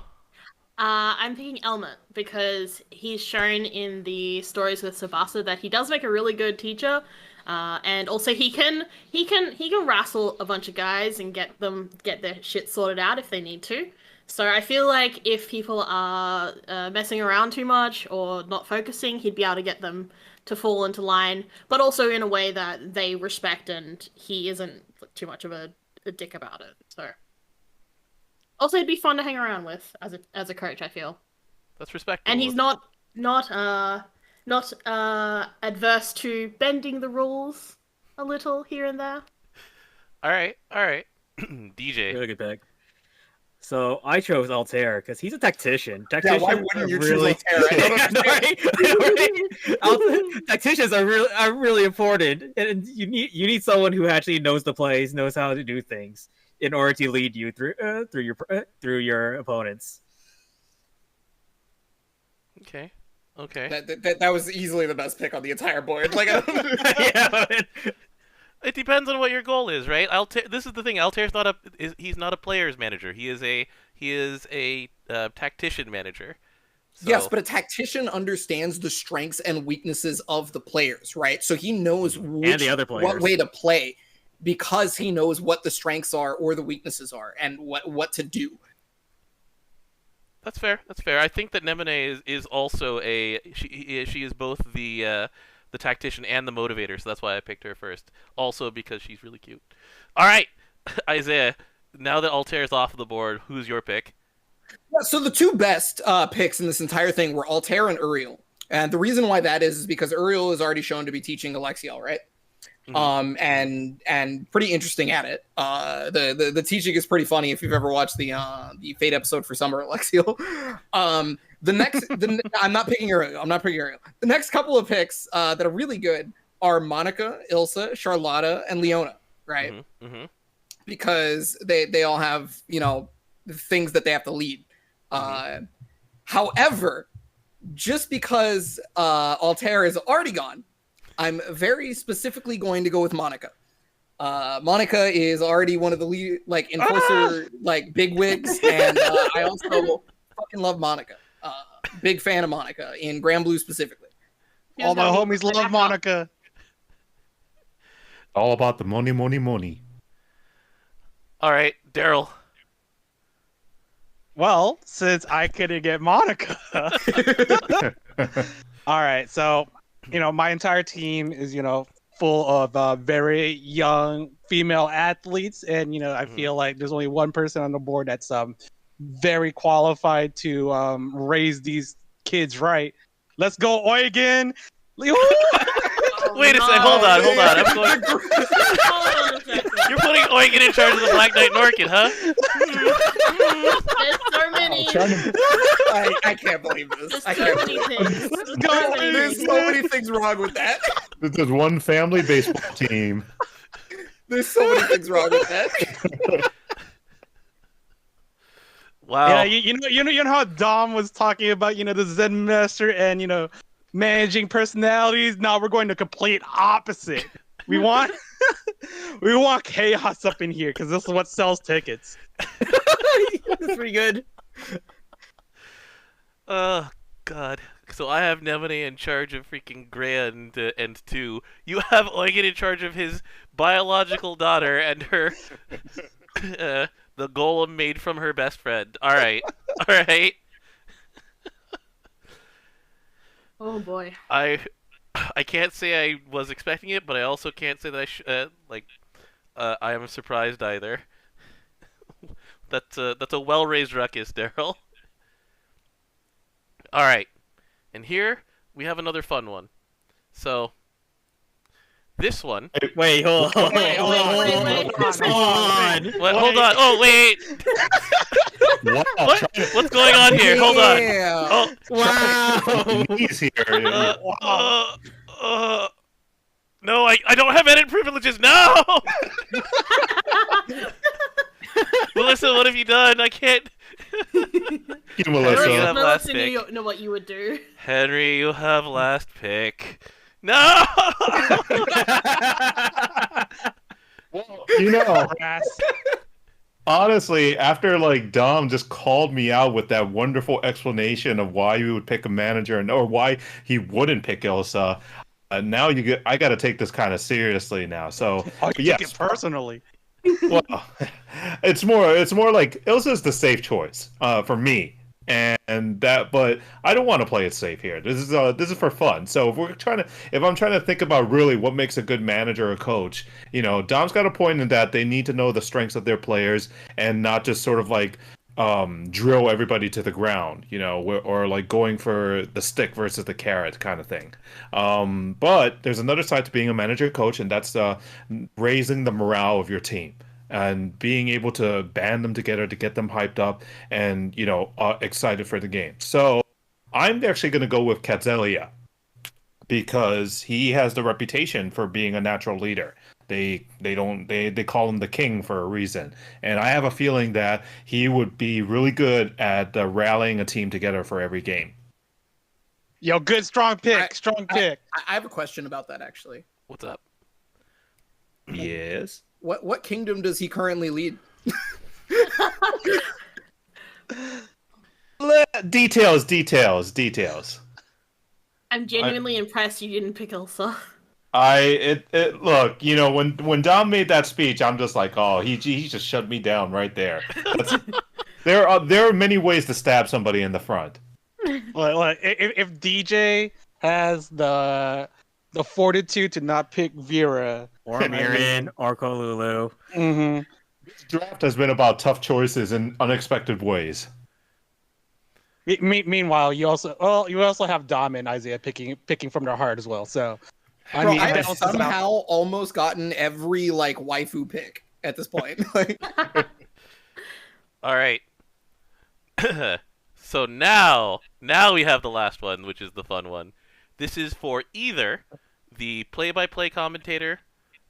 I'm picking Elmet because he's shown in the stories with Tsubasa that he does make a really good teacher, and also he can wrestle a bunch of guys and get their shit sorted out if they need to. So I feel like if people are messing around too much or not focusing, he'd be able to get them to fall into line, but also in a way that they respect and he isn't too much of a dick about it. So also it'd be fun to hang around with as a coach, I feel.
That's respectable.
And he's not adverse to bending the rules a little here and there.
All right. DJ.
Really good pick. So I chose Altair because he's a tactician.
Yeah, why wouldn't you
really...
choose Altair? I don't understand.
Tacticians are really important, and you need someone who actually knows the plays, knows how to do things, in order to lead you through your opponents.
Okay.
That was easily the best pick on the entire board. Like,
It depends on what your goal is, right? This is the thing. Altair's he's not a player's manager. He is a tactician manager. So...
Yes, but a tactician understands the strengths and weaknesses of the players, right? So he knows
and the other players.
What way to play because he knows what the strengths are or the weaknesses are and what to do.
That's fair. I think that Nemone is also she is both the tactician and the motivator, so that's why I picked her first. Also because she's really cute. All right, Isaiah. Now that Altair's off the board, who's your pick?
Yeah, so the two best picks in this entire thing were Altair and Uriel. And the reason why that is because Uriel is already shown to be teaching Alexiel, right? And pretty interesting at it. The teaching is pretty funny if you've ever watched the Fate episode for Summer Alexiel. I'm not picking Uriel. I'm not picking Uriel. The next couple of picks that are really good are Monica, Ilsa, Charlotta, and Leona, right? Because they all have, you know, things that they have to lead. However, just because Altair is already gone, I'm very specifically going to go with Monica. Monica is already one of the lead, like, enforcer, like, big wigs, and I also fucking love Monica. Big fan of Monica in Granblue specifically.
All my homies love Monica.
All about the money, money, money.
All right, Daryl.
Well, since I couldn't get Monica. All right, so, you know, my entire team is, you know, full of very young female athletes. And, you know, I feel like there's only one person on the board that's very qualified to raise these kids right. Let's go, Eugen!
Wait a second, hold on. I'm going... You're putting Eugen in charge of the Black Knight Norkin, huh?
There's so many.
I can't believe this.
There's
I
so
can't
many
believe
things.
Let's go!
There's so many things wrong with that.
This is one family baseball team.
There's so many things wrong with that.
Wow.
Yeah, you know how Dom was talking about, you know, the Zen Master and, you know, managing personalities. Now we're going the complete opposite. We want chaos up in here because this is what sells tickets.
That's pretty good.
Oh, God. So I have Nemone in charge of freaking Grand and 2. You have Eugen in charge of his biological daughter and her... the golem made from her best friend. All right.
Oh boy.
I can't say I was expecting it, but I also can't say that I am surprised either. That's a well-raised ruckus, Daryl. All right, and here we have another fun one. So this one.
Wait, hold on.
Wait.
Hold on.
What? Hold on. Oh wait.
Wow.
What's going on here? Hold on.
Yeah.
Oh.
Wow.
He's here.
No, I don't have edit privileges. No. Melissa, what have you done? I can't.
You, Melissa.
You have last
Melissa
pick.
know what you would do.
Henry, you have last pick. No.
Well, you know, honestly, after like Dom just called me out with that wonderful explanation of why you would pick a manager or why he wouldn't pick Ilsa, now I got to take this kind of seriously now. So
Take it personally.
Well, it's more like Ilsa's the safe choice for me, and that. But I don't want to play it safe here. This is for fun. So if I'm trying to think about really what makes a good manager or coach, you know, Dom's got a point in that they need to know the strengths of their players and not just sort of like drill everybody to the ground, you know, or like going for the stick versus the carrot kind of thing. But there's another side to being a manager coach, and that's raising the morale of your team and being able to band them together to get them hyped up and, you know, excited for the game. So I'm actually going to go with Katzelia because he has the reputation for being a natural leader. They call him the king for a reason, and I have a feeling that he would be really good at rallying a team together for every game.
Yo, good, strong pick.
I have a question about that actually.
What's up?
Yes.
What kingdom does he currently lead?
Details.
I'm genuinely impressed you didn't pick Elsa.
Look, you know, when Dom made that speech, I'm just like, oh, he just shut me down right there. There are many ways to stab somebody in the front.
Like, if DJ has the fortitude to not pick Vera
Or Mirin, or Kolulu.
Mm-hmm.
This draft has been about tough choices in unexpected ways.
Meanwhile, you also have Dom and Isaiah picking from their heart as well. So, I
Bro,
mean,
I
it
have
balances out.
somehow almost gotten every like waifu pick at this point. Like,
All right. So now we have the last one, which is the fun one. This is for either the play-by-play commentator,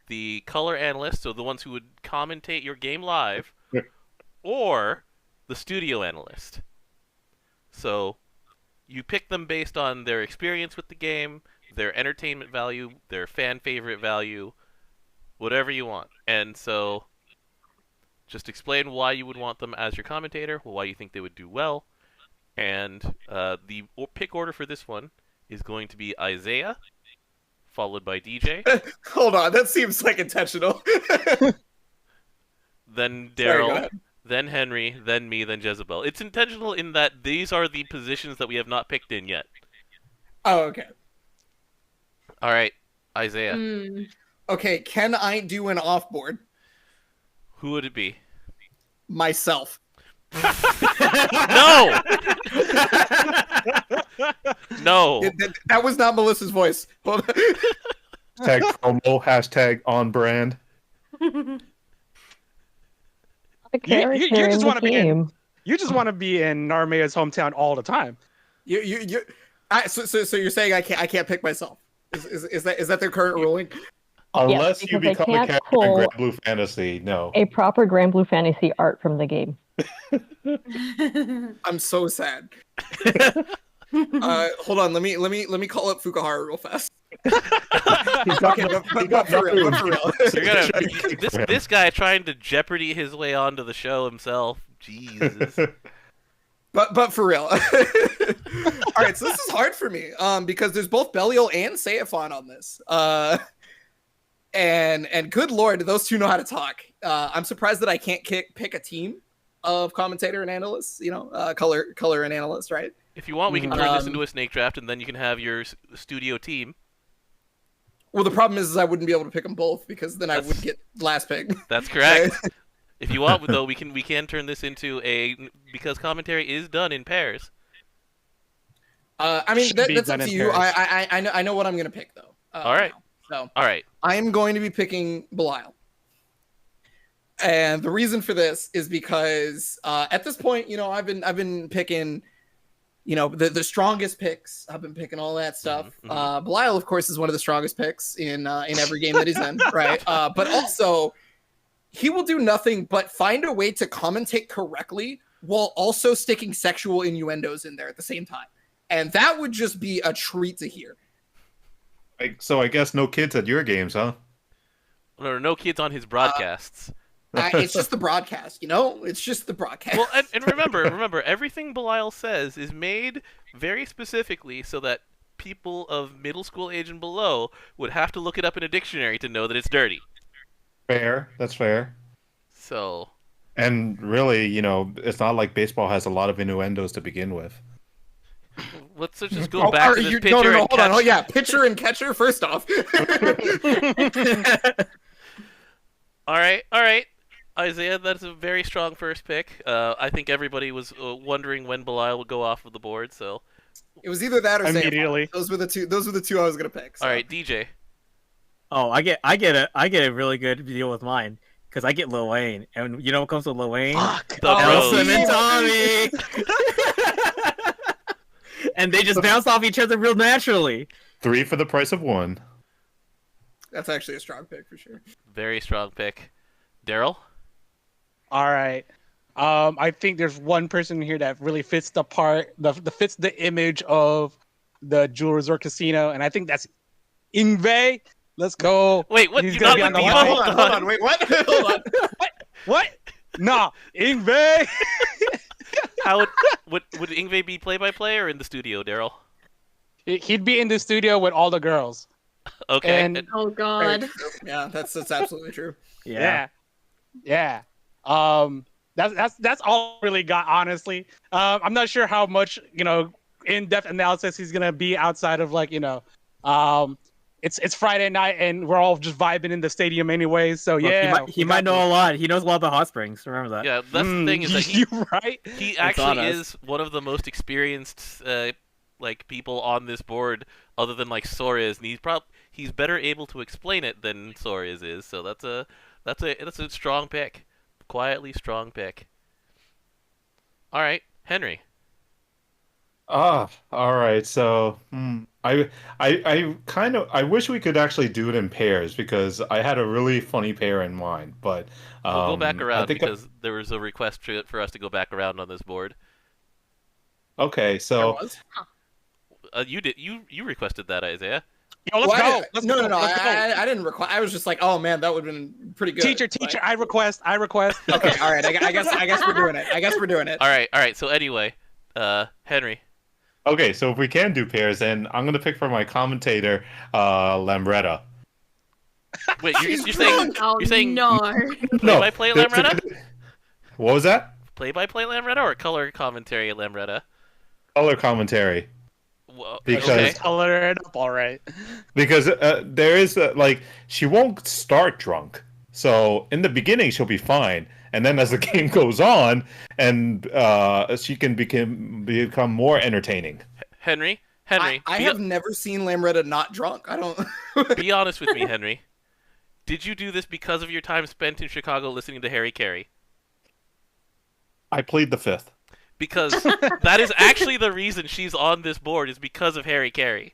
the color analyst, so the ones who would commentate your game live, or the studio analyst. So you pick them based on their experience with the game, their entertainment value, their fan favorite value, whatever you want. And so just explain why you would want them as your commentator, why you think they would do well. And the pick order for this one is going to be Isaiah, followed by DJ,
hold on, that seems like intentional.
then
Sorry, go
Daryl,
ahead.
then Henry, then me, then Jezebel. It's intentional in that these are the positions that we have not picked in yet.
Oh, okay.
All right, Isaiah.
Hmm.
Okay, can I do an offboard
Who would it be?
myself?
No! No.
That was not Melissa's voice. Hold on.
Tag promo, hashtag on brand.
The
You
character
just
in the
wanna be in-
game.
You just want to be in Narmea's hometown all the time.
So you're saying I can't pick myself? Is that their current ruling?
Unless you
because I
become a
can't
character in
pull
Granblue Fantasy, no.
a proper Granblue Fantasy art from the game.
I'm so sad. Hold on, let me call up Fukuhara real fast. Okay, but for real.
You're gonna this guy trying to Jeopardy his way onto the show himself. Jesus.
But for real. All right, so this is hard for me because there's both Belial and Seiphon on this. And good lord, those two know how to talk. I'm surprised that I can't pick a team of commentator and analysts, color and analyst, right?
If you want, we can turn this into a snake draft, and then you can have your studio team.
Well, the problem is I wouldn't be able to pick them both because then I would get last pick.
That's correct. If you want, though, we can turn this into because commentary is done in pairs.
I mean,
Should be
that's
done
up to
in
you.
pairs.
I know what I'm gonna pick though.
All right.
So
All right.
I'm going to be picking Belial. And the reason for this is because at this point, I've been picking, the strongest picks. I've been picking all that stuff. Belial, of course, is one of the strongest picks in every game that he's in, right? But also, he will do nothing but find a way to commentate correctly while also sticking sexual innuendos in there at the same time, and that would just be a treat to hear.
So I guess no kids at your games, huh?
No kids on his broadcasts.
It's just the broadcast, It's just the broadcast.
Well, and remember, everything Belial says is made very specifically so that people of middle school age and below would have to look it up in a dictionary to know that it's dirty.
Fair. That's fair.
So.
And really, it's not like baseball has a lot of innuendos to begin with.
Let's just go back to this pitcher
no,
and
hold on.
catch-
Oh yeah, pitcher and catcher first off.
All right. Isaiah, that's a very strong first pick. I think everybody was wondering when Belial would go off of the board, so.
It was either that or
Immediately.
Seiphon. Those were the two I was gonna pick. So.
All right, DJ.
Oh, I get a really good deal with mine because I get Lil Wayne, and you know what comes with Lil Wayne?
The
Nelson
Rose.
and Tommy. And they just bounce off each other real naturally.
3 for the price of 1.
That's actually a strong pick for sure.
Very strong pick. Daryl?
All right. I think there's one person here that really fits the part, fits the image of the Jewel Resort Casino, and I think that's Ingve. Let's go.
Wait, what?
He's
You're
gonna
not
be on the
with me?
line.
Hold on.
Wait, what? Hold on.
What? Nah, Ingve.
How would Ingve be play-by-play or in the studio, Daryl?
He'd be in the studio with all the girls.
Okay.
And-
Oh God.
Yeah, that's absolutely true.
Yeah. That's all I really got, honestly. I'm not sure how much in-depth analysis he's gonna be outside of it's Friday night and we're all just vibing in the stadium anyways. So
Look,
yeah,
he might know a lot. He knows a lot about hot springs. Remember that.
Yeah, that's the thing is that
you're right.
he
on
actually
us.
is one of the most experienced like people on this board, other than like Soares, and he's better able to explain it than Soares is. So that's a strong pick, quietly strong pick. All right, Henry.
All right. So I kind of I wish we could actually do it in pairs because I had a really funny pair in mind, but
We'll go back
I
around
think
because there was a request for us to go back around on this board.
okay.
There
So
was.
You requested that, Isaiah.
Yo, let's
Well,
go. Let's
no,
go.
no, no.
Let's go.
I didn't request. I was just like, oh man, that would have been pretty good.
Teacher,
Like,
I request.
okay, all right. I guess we're doing it. I guess we're doing it.
All right. So anyway, Henry.
okay, so if we can do pairs, then I'm gonna pick for my commentator, Lambretta.
Wait, you're
She's
saying
Oh
you're saying
no.
play-by-play
the-
Lambretta?
What was that?
Play-by-play Lambretta or color commentary Lambretta?
Color commentary.
Whoa,
Because-
okay.
Color it up, all right.
Because there is like she won't start drunk, so in the beginning she'll be fine, and then as the game goes on, and she can become more entertaining.
Henry,
I
be,
have never seen Lamretta not drunk. I don't.
be honest with me, Henry. Did you do this because of your time spent in Chicago listening to Harry Carey?
I plead the fifth.
Because that is actually the reason she's on this board is because of Harry Carey.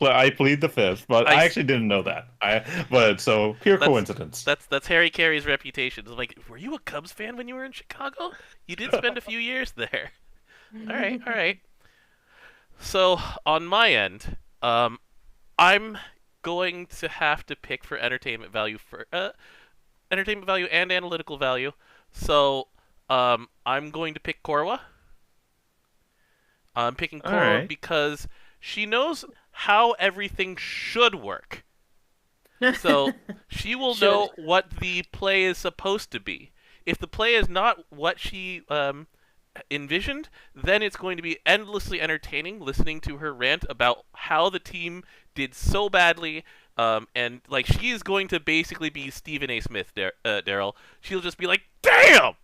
Well, I plead the fifth, but I actually didn't know that. So pure coincidence.
That's Harry Carey's reputation. It's like, were you a Cubs fan when you were in Chicago? You did spend a few years there. All right. So on my end, I'm going to have to pick for entertainment value and analytical value. So I'm going to pick Korwa. I'm picking Korwa
right.
because she knows how everything should work. So she will know what the play is supposed to be. If the play is not what she envisioned, then it's going to be endlessly entertaining listening to her rant about how the team did so badly. And like she is going to basically be Stephen A. Smith, Daryl. She'll just be like, "Damn!"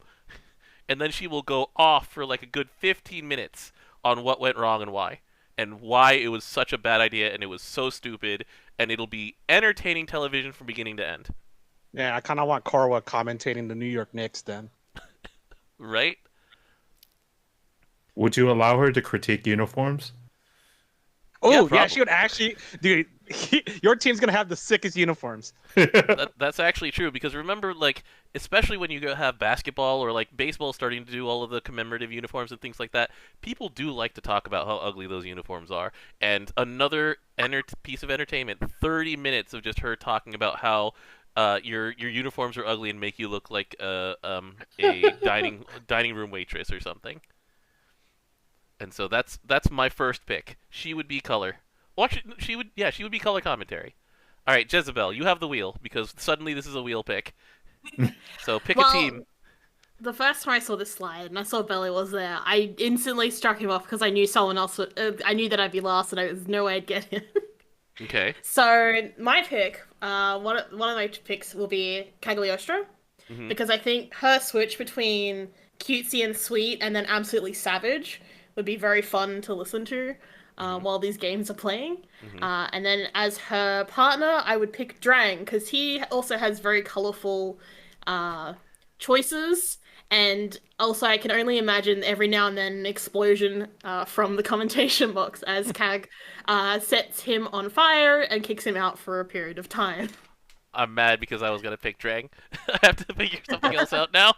And then she will go off for like a good 15 minutes on what went wrong and why it was such a bad idea and it was so stupid, and it'll be entertaining television from beginning to end.
Yeah, I kind of want Korwa commentating the New York Knicks then.
Right?
Would you allow her to critique uniforms?
Oh, yeah,
probably.
she would actually, dude. Your team's gonna have the sickest uniforms.
That's actually true, because remember, like, especially when you have basketball or like baseball starting to do all of the commemorative uniforms and things like that, people do like to talk about how ugly those uniforms are. And another piece of entertainment, 30 minutes of just her talking about how your uniforms are ugly and make you look like a dining room waitress or something. And so that's my first pick. She would be color. She would be color commentary. All right, Jezebel, you have the wheel because suddenly this is a wheel pick. So pick a team.
The first time I saw this slide and I saw Belly was there, I instantly struck him off because I knew someone else would. I knew that I'd be last and there was no way I'd get him.
Okay.
So my pick, one of my picks will be Cagliostro, because I think her switch between cutesy and sweet and then absolutely savage would be very fun to listen to while these games are playing. And then as her partner, I would pick Drang, because he also has very colorful choices. And also I can only imagine every now and then an explosion from the commentation box as Cag sets him on fire and kicks him out for a period of time.
I'm mad because I was gonna pick Drang. I have to figure something else out now.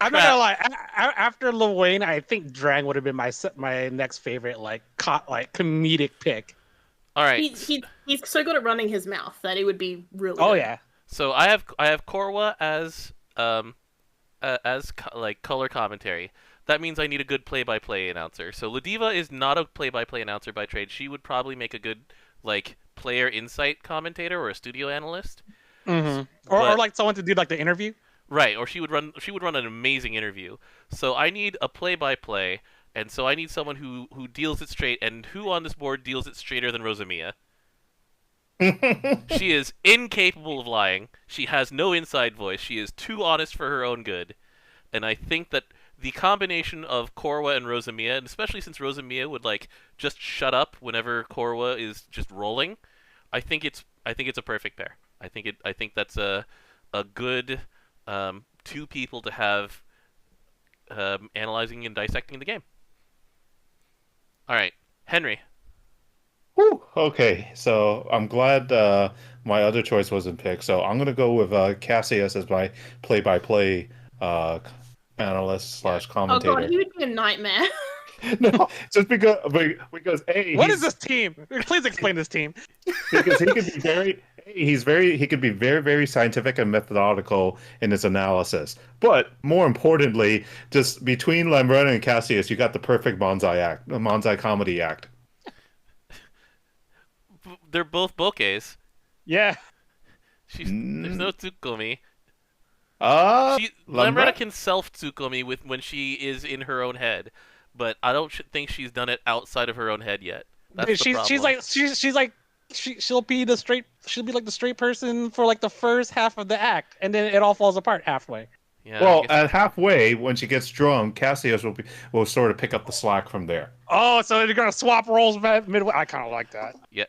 I'm not gonna lie. After Lil Wayne, I think Drang would have been my next favorite, like comedic pick.
All right.
He's so good at running his mouth that it would be really.
Oh
good.
yeah.
So I have Korwa as color commentary. That means I need a good play-by-play announcer. So Ladiva is not a play-by-play announcer by trade. She would probably make a good player insight commentator or a studio analyst.
Or like someone to do like the interview.
Right, or she would run an amazing interview. So I need a play-by-play, and so I need someone who deals it straight, and who on this board deals it straighter than Rosamia? She is incapable of lying. She has no inside voice. She is too honest for her own good. And I think that the combination of Korwa and Rosamia, and especially since Rosamia would like just shut up whenever Korwa is just rolling, I think it's a perfect pair. I think that's a good two people to have analyzing and dissecting the game. All right, Henry.
Whew. Okay, so I'm glad my other choice wasn't picked. So I'm gonna go with Cassius as my play-by-play uh, analyst slash
Oh
commentator.
god, he would be a nightmare.
No, just because hey,
What is this team? Please explain this team.
because he could be he could be very scientific and methodical in his analysis. But more importantly, just between Lambretta and Cassius, you got the perfect Manzai comedy act.
They're both bokehs.
Yeah.
There's no Tsukomi.
Uh,
Lambretta can self Tsukomi when she is in her own head, but I don't think she's done it outside of her own head yet. That's the problem.
She'll be like the straight person for like the first half of the act, and then it all falls apart halfway.
Yeah, I
well,
guess-
at halfway, when she gets drunk, Cassius will sort of pick up the slack from there.
Oh, so you're gonna swap roles midway? I kind of like that.
yeah.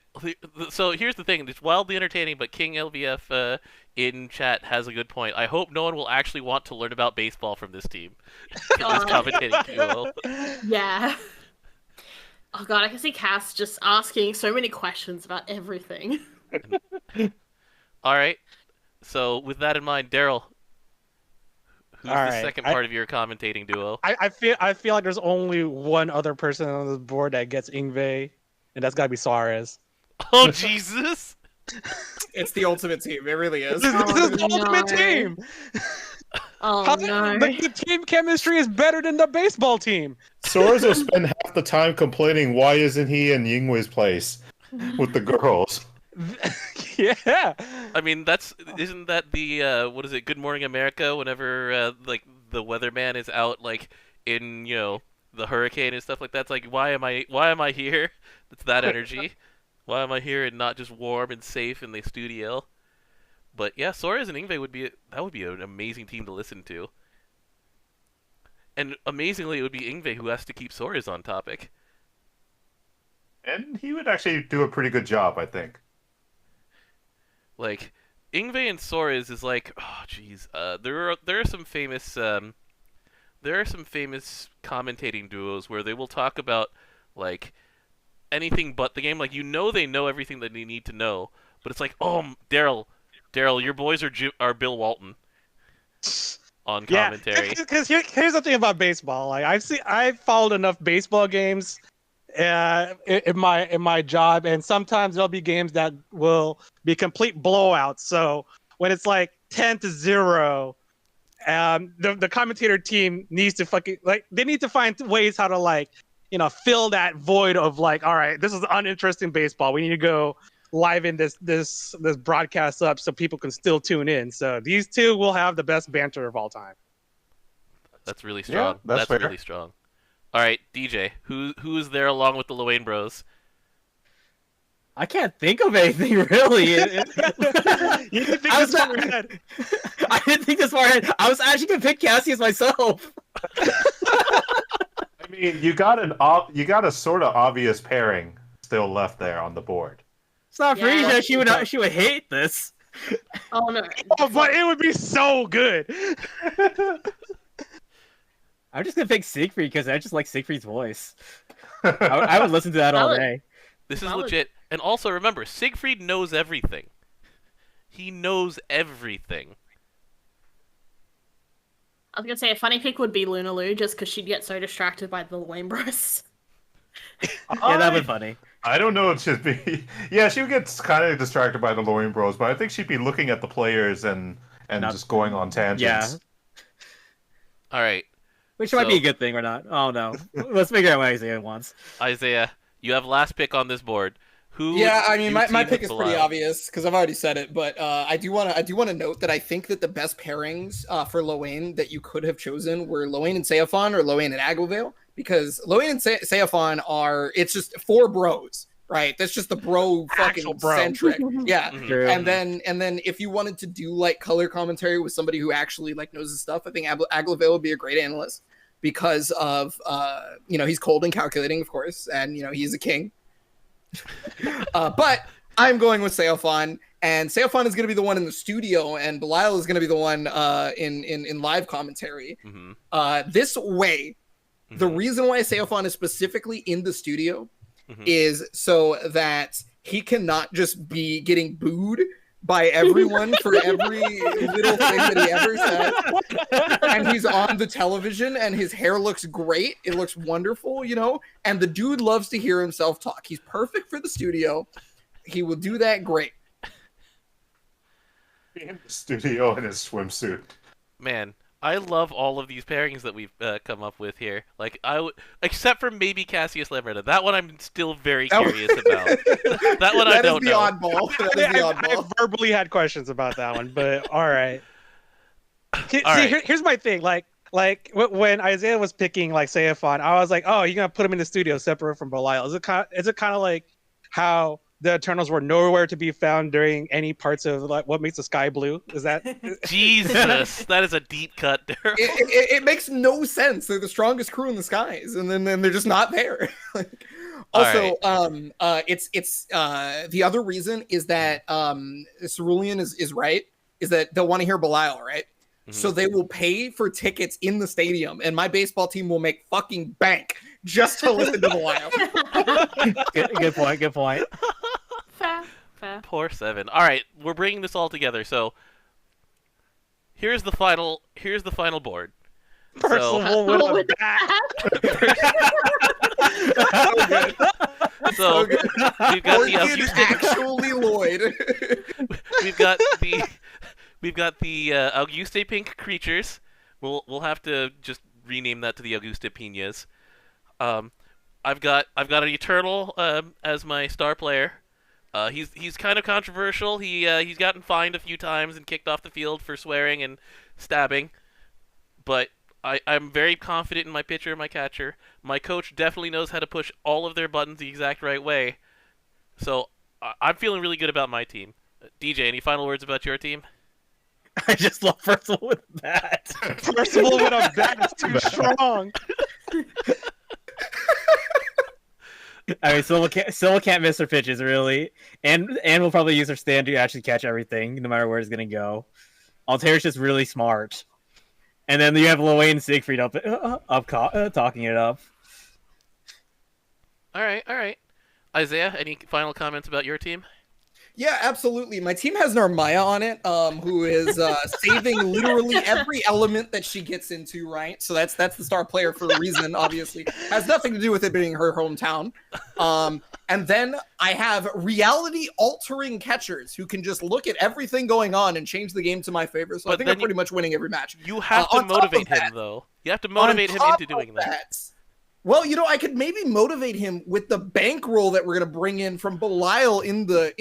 So here's the thing: it's wildly entertaining, but King LVF in chat has a good point. I hope no one will actually want to learn about baseball from this team. From this commentating duo.
Yeah. Oh god, I can see Cass just asking so many questions about everything.
All right. So with that in mind, Daryl, who's
All
the
right,
second part of your commentating duo?
I feel like there's only one other person on the board that gets Ingve, and that's gotta be Suarez.
Oh Jesus!
It's the ultimate team. It really is.
This is the
no.
ultimate team.
Oh no.
The team chemistry is better than the baseball team.
Soares will spend half the time complaining, why isn't he in Yingwe's place with the girls?
Yeah.
I mean, isn't that the what is it? Good Morning America. Whenever like the weatherman is out, like in the hurricane and stuff like that. It's like, why am I here? It's that energy. Why am I here and not just warm and safe in the studio? But yeah, Suarez and Ingve would be an amazing team to listen to. And amazingly, it would be Ingve who has to keep Suarez on topic.
And he would actually do a pretty good job, I think.
Like Ingve and Suarez is like, oh jeez. There are some famous commentating duos where they will talk about like anything but the game. Like they know everything that they need to know, but it's like, oh Daryl, your boys are Bill Walton on commentary.
Because here's the thing about baseball. Like I've followed enough baseball games in my job, and sometimes there'll be games that will be complete blowouts. So when it's like 10-0, the commentator team needs to they need to find ways how to fill that void of like, all right, this is uninteresting baseball. We need to go liven this broadcast up so people can still tune in. So these two will have the best banter of all time.
That's really strong.
Yeah, that's fair.
Really strong. All right, DJ, who's there along with the Luane Bros?
I can't think of anything really.
You didn't think this far ahead.
I didn't think this far ahead. I was actually gonna pick Cassius myself.
I mean, you got a sort of obvious pairing still left there on the board.
It's not
Yeah.
Frisia. She would hate this.
Oh no.
Oh, but it would be so good.
I'm just gonna pick Siegfried because I just like Siegfried's voice. I would listen to that all
Valid.
day.
This is
Valid.
legit. And also remember, Siegfried knows everything. He knows everything.
I was gonna say a funny pick would be Luna Lu, just because she'd get so distracted by the Luane Bros.
Yeah, that'd be funny.
I don't know if she'd be. Yeah, she would get kind of distracted by the Luane Bros, but I think she'd be looking at the players and just going on tangents.
Yeah,
All right,
which might be a good thing or not. Oh no, let's figure out what Isaiah wants.
Isaiah, you have last pick on this board. Who?
Yeah, I mean,
you
my
team
pick
with
is pretty
Belial?
obvious because I've already said it, but I do want to note that I think that the best pairings for Loane that you could have chosen were Loane and Seophon or Loane and Aglovale, because Loane and Seophon it's just four bros right? That's just the bro
Actual
fucking
bro.
centric. Yeah.
Mhm.
True.
And then if you wanted to do like color commentary with somebody who actually like knows his stuff, I think Aglavale would be a great analyst because of he's cold and calculating, of course, and he's a king. But I'm going with Seofan, and Seofan is going to be the one in the studio, and Belial is going to be the one in live commentary.
Mhm.
This way, the
Mhm.
reason why Seofan is specifically in the studio
Mhm.
is so that he cannot just be getting booed by everyone for every little thing that he ever says. And he's on the television and his hair looks great. It looks wonderful, and the dude loves to hear himself talk. He's perfect for the studio. He will do that great.
In the studio in his swimsuit.
Man, I love all of these pairings that we've come up with here. Like except for maybe Cassius Lamretta. That one I'm still very curious about. That one I don't
That is the
know.
oddball. That is the
I
oddball.
verbally had questions about that one, but all right. See,
All right.
here's my thing. Like when Isaiah was picking like Seofan, I was like, oh, you're gonna put him in the studio separate from Belial. Is it kind of like how the Eternals were nowhere to be found during any parts of like what makes the sky blue? Is that
Jesus, that is a deep cut, Daryl.
It makes no sense. They're the strongest crew in the skies, and then they're just not there. Also, it's the other reason is that Cerulean is right. Is that they'll want to hear Belial, right? So they will pay for tickets in the stadium, and my baseball team will make fucking bank just to listen to Belial.
Good point.
Fair.
Poor Seven. All right, we're bringing this all together. So here's the final board.
Percival with a bat?
So
good.
we've got the
Orchid
Auguste,
actually Lloyd.
we've got the Auguste Pink creatures. We'll have to just rename that to the Auguste Pinas. I've got an Eternal as my star player. He's kind of controversial. He's gotten fined a few times and kicked off the field for swearing and stabbing, but I'm very confident in my pitcher and my catcher. My coach definitely knows how to push all of their buttons the exact right way. So I'm feeling really good about my team. DJ, any final words about your team?
I just love Percival with that.
Percival with a bat is too strong.
I mean, Silva can't miss her pitches, really. And will probably use her stand to actually catch everything, no matter where it's going to go. Altair's just really smart. And then you have Lowain and Siegfried up talking it up.
All right. Isaiah, any final comments about your team?
Yeah, absolutely. My team has Narmaya on it, who is saving literally every element that she gets into, right? So that's the star player for a reason, obviously. Has nothing to do with it being her hometown. And then I have reality-altering catchers who can just look at everything going on and change the game to my favor. So I think I'm pretty much winning every match.
You have to motivate him, though. You have to motivate him into doing that.
Well, I could maybe motivate him with the bankroll that we're gonna bring in from Belial in the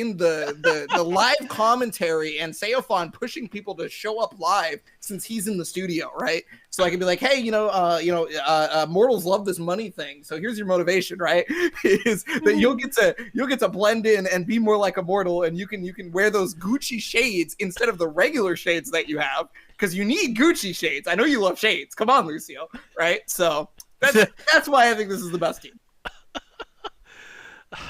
live commentary and Seofan pushing people to show up live since he's in the studio, right? So I can be like, hey, mortals love this money thing. So here's your motivation, right? Is that you'll get to blend in and be more like a mortal, and you can wear those Gucci shades instead of the regular shades that you have because you need Gucci shades. I know you love shades. Come on, Lucio, right? So. That's why I think this is the best team.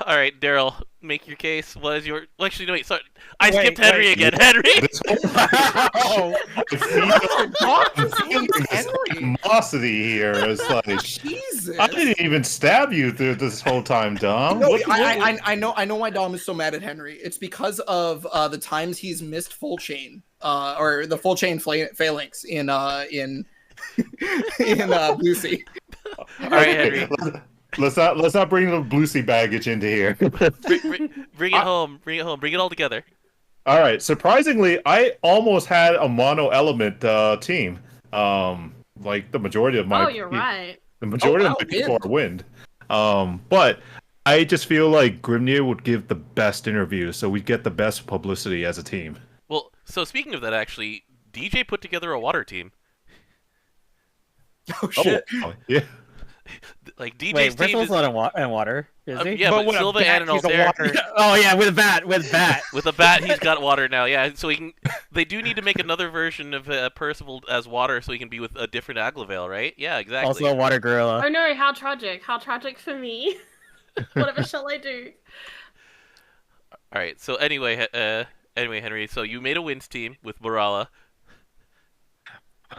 All right, Daryl, make your case. What is your? Well, actually, no, wait. Sorry, I skipped Henry again. Henry.
Animosity here is like
Jesus.
I didn't even stab you through this whole time, Dom.
No, I know why Dom is so mad at Henry. It's because of the times he's missed full chain, or the full chain phalanx in Blue Sea.
All right, Henry.
Let's not bring the Blue Sea baggage into here.
Bring it home. Bring it all together.
All right. Surprisingly, I almost had a mono element team. Like the majority of my.
Oh, you're right.
The majority of my people are wind. But I just feel like Grimnir would give the best interview, so we'd get the best publicity as a team.
Well, so speaking of that, actually, DJ put together a water team.
Oh shit!
Oh, yeah.
Like DJ's
Wait,
team
Bristol's
is,
not in water, is he?
yeah, but
with a
Silva
bat,
and an
he's a
Altair.
water.
Oh yeah, with a bat, with a bat.
With a bat, he's got water now. Yeah, so he can. They do need to make another version of Percival as water, so he can be with a different Aglavale, right? Yeah, exactly.
Also a water gorilla.
Oh no, how tragic. How tragic for me. Whatever shall I do?
All right. So anyway, Henry. So you made a wins team with Morala.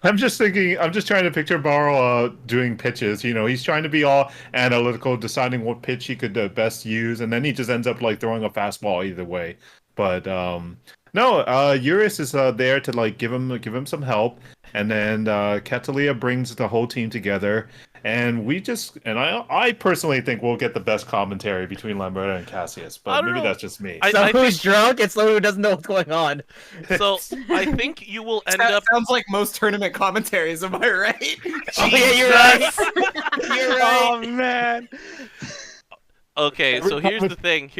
I'm just thinking. I'm just trying to picture Barrow doing pitches. You know, he's trying to be all analytical, deciding what pitch he could best use, and then he just ends up like throwing a fastball either way. But no, Eurus is there to like give him some help, and then Catalia brings the whole team together, and I personally think we'll get the best commentary between Lamberta and Cassius,
I
but
don't
maybe
know.
that's just me.
I
So who's
think-
drunk? It's someone who doesn't know what's going on.
So I think you will end
That
up.
sounds like most tournament commentaries. Am I right?
Oh yeah, you're right. You're right.
Oh man.
Okay, so here's the thing.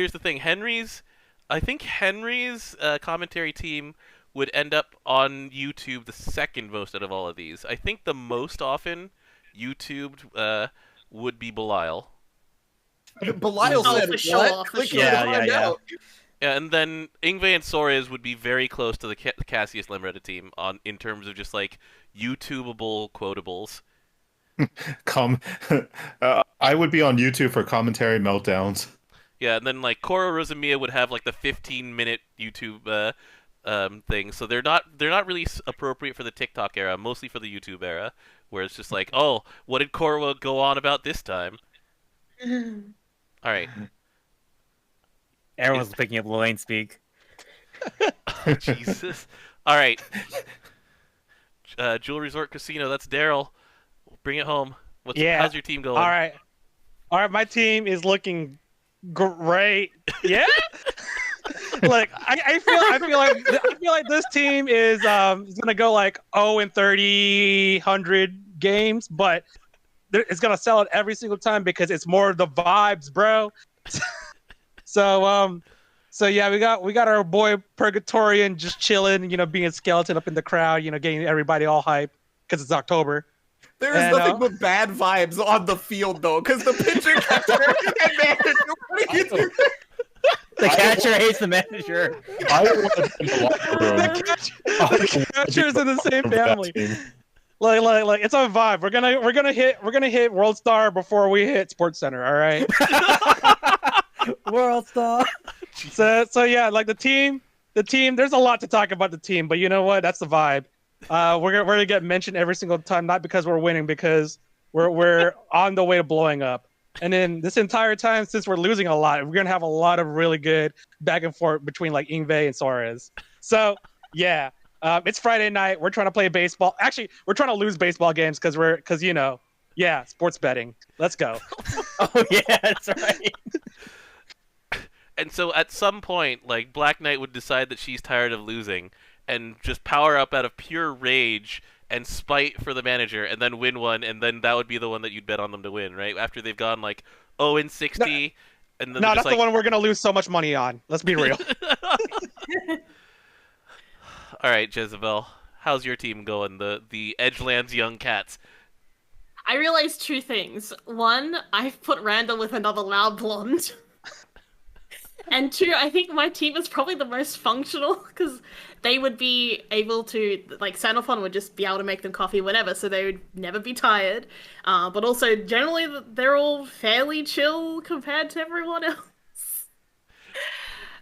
I think Henry's commentary team would end up on YouTube the second most out of all of these. I think the most often YouTubed would be Belial.
Belial
Oh,
said,
for sure,
"What?
for
Click
sure.
here to
Yeah,
find
yeah.
out."
Yeah, and then Ingve and Soares would be very close to the Cassius Lamberta team in terms of just like YouTubeable quotables.
I would be on YouTube for commentary meltdowns.
Yeah, and then like Cora Rosamia would have like the 15-minute YouTube thing. So they're not really appropriate for the TikTok era, mostly for the YouTube era, where it's just like, oh, what did Cora go on about this time? All right.
Everyone's picking up Lorraine speak.
Oh, Jesus. All right. Jewel Resort Casino. That's Daryl. Bring it home.
Yeah.
How's your team going?
All right. My team is looking great. Yeah. Like I feel like this team is gonna go like 0-30, 100 games, but it's gonna sell it every single time because it's more the vibes, bro. So yeah, we got our boy Purgatorian just chilling, being a skeleton up in the crowd, getting everybody all hype because it's October.
There is
And,
nothing but bad vibes on the field, though, because the pitcher, catcher, and manager.
The catcher hates the manager.
I want to be in the locker room.
The catcher's in the same family. Like it's a vibe. We're gonna hit World Star before we hit Sports Center. All right.
World star.
So yeah, like the team. There's a lot to talk about the team, but you know what? That's the vibe. We're gonna get mentioned every single time, not because we're winning, because we're on the way to blowing up. And then this entire time, since we're losing a lot, we're gonna have a lot of really good back and forth between like Ingve and Soares. So yeah, it's Friday night. We're trying to play baseball. Actually, we're trying to lose baseball games because sports betting. Let's go.
Oh yeah, that's right.
And so at some point, like, Black Knight would decide that she's tired of losing and just power up out of pure rage and spite for the manager and then win one, and then that would be the one that you'd bet on them to win, right? After they've gone like 0-60, and then
No, that's
just,
the one we're gonna lose so much money on. Let's be real.
All right, Jezebel, how's your team going? The Edgelands Young Cats.
I realized two things. One, I've put Randall with another loud blonde. And two, I think my team is probably the most functional because they would be able to, like, Sanofon would just be able to make them coffee whenever, so they would never be tired. But also, generally, they're all fairly chill compared to everyone else.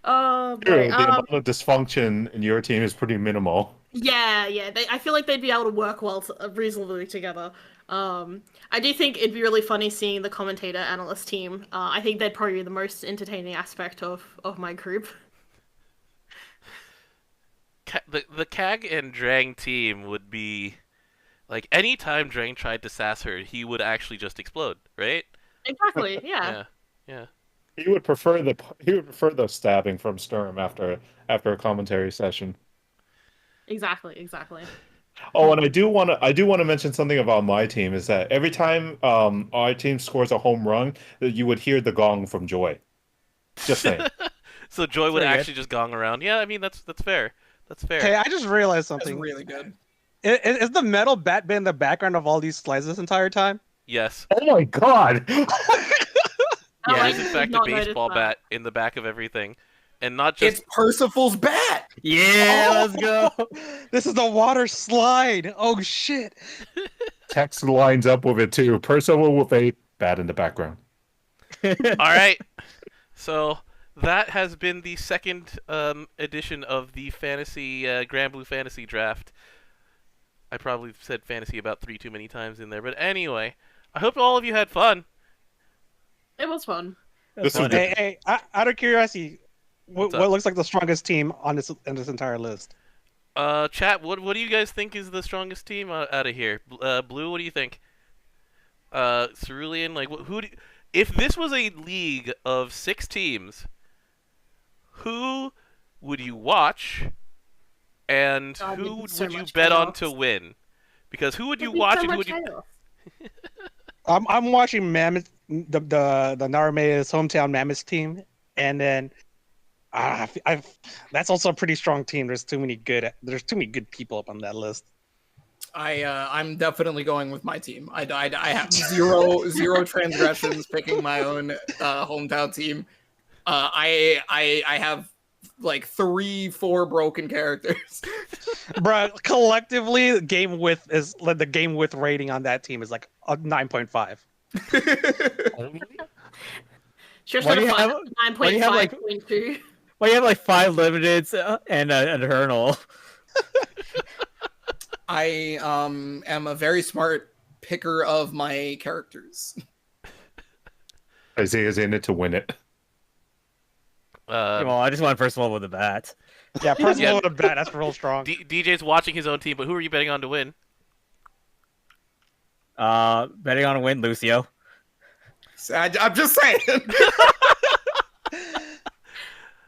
Oh,
True,
boy.
the amount of dysfunction in your team is pretty minimal.
Yeah. I feel like they'd be able to work reasonably together. I do think it'd be really funny seeing the commentator analyst team. I think they'd probably be the most entertaining aspect of my group.
The Kag and Drang team would be like anytime Drang tried to sass her, he would actually just explode, right?
Exactly. Yeah.
Yeah.
He would prefer the stabbing from Sturm after a commentary session.
Exactly.
Oh, and I do want to mention something about my team is that every time our team scores a home run, you would hear the gong from Joy. Just saying.
So Joy would
Pretty good.
actually just gong around. Yeah, I mean that's fair. That's fair.
Hey, I just realized
That's
something.
really good.
Is the metal bat been in the background of all these slides this entire time?
Yes.
Oh my god!
Oh,
There
I
is in
did
fact a
not notice
baseball
that.
bat in the back of everything, and not just
It's Percival's bat.
Yeah,
Oh!
let's go.
This is the water slide. Oh shit!
Text lines up with it too. Percival with a bat in the background.
All right. So that has been the second edition of the fantasy Granblue Fantasy Draft. I probably said fantasy about 3 too many times in there, but anyway, I hope all of you had fun.
It was fun.
This is
Funny.
good.
Hey, out of curiosity,
What's
what
up?
looks like the strongest team on this entire list?
Chat, what do you guys think is the strongest team out of here? Blue, what do you think? Cerulean, like if this was a league of 6 teams, who would you watch, and
God,
who
there'd be so
would you
much
bet on
chaos.
to win? Because who would you
There'd be
watch
so
and who
much
would you?
chaos.
I'm watching Mammoth, the Narme's hometown Mammoth team, and then that's also a pretty strong team. There's too many good people up on that list.
I'm definitely going with my team. I have zero transgressions picking my own hometown team. I have like 3-4 broken characters.
Bruh, collectively, the game width rating on that team is like a 9.5.
Just
Why
got
do
a
you have- why do you have, like-
9.5.2.
Well, you have like 5 limiteds and an eternal.
I am a very smart picker of my characters.
Isaiah's in it to win it.
Well, I just want first one with a bat.
Yeah, first
Yeah.
of all, with a bet, that's real strong.
DJ's watching his own team, but who are you betting on to win?
Betting on a win, Lucio.
So I'm just saying.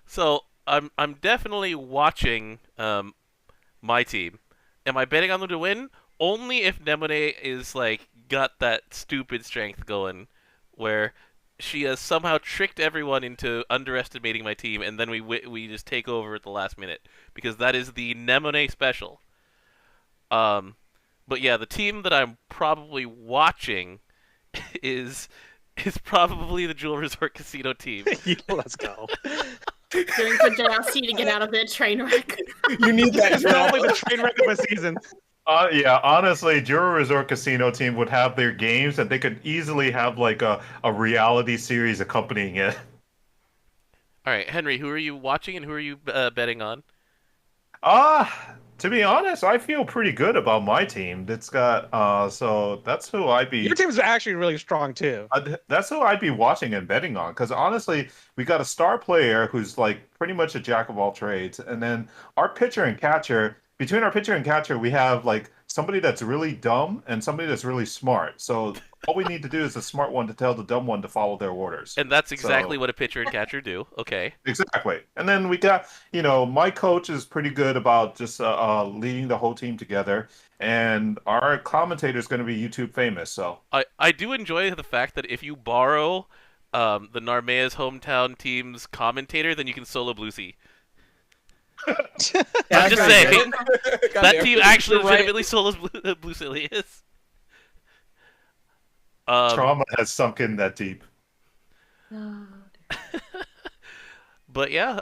So I'm definitely watching my team. Am I betting on them to win? Only if Nemone is like got that stupid strength going, where she has somehow tricked everyone into underestimating my team, and then we just take over at the last minute, because that is the Nemone special. But yeah, the team that I'm probably watching is probably the Jewel Resort Casino team.
Let's go.
Doing for JRC to get out of their train wreck.
You need that
It's probably the train wreck of a season.
Yeah, honestly, Juro Resort Casino team would have their games, and they could easily have like a reality series accompanying it.
All right, Henry, who are you watching and who are you betting on?
To be honest, I feel pretty good about my team. It's got so that's who I'd be.
Your team's actually really strong too.
That's who I'd be watching and betting on, because honestly, we got a star player who's like pretty much a jack of all trades, and then our pitcher and catcher. Between our pitcher and catcher, we have like somebody that's really dumb and somebody that's really smart. So all we need to do is the smart one to tell the dumb one to follow their orders.
And that's exactly
So-
what a pitcher and catcher do. Okay.
Exactly. And then we got, my coach is pretty good about just leading the whole team together. And our commentator is going to be YouTube famous. So
I do enjoy the fact that if you borrow the Narmea's hometown team's commentator, then you can solo Bluesy. I'm just saying, that team actually
You're right.
legitimately solos Bluesilius.
trauma has sunk in that deep.
But yeah,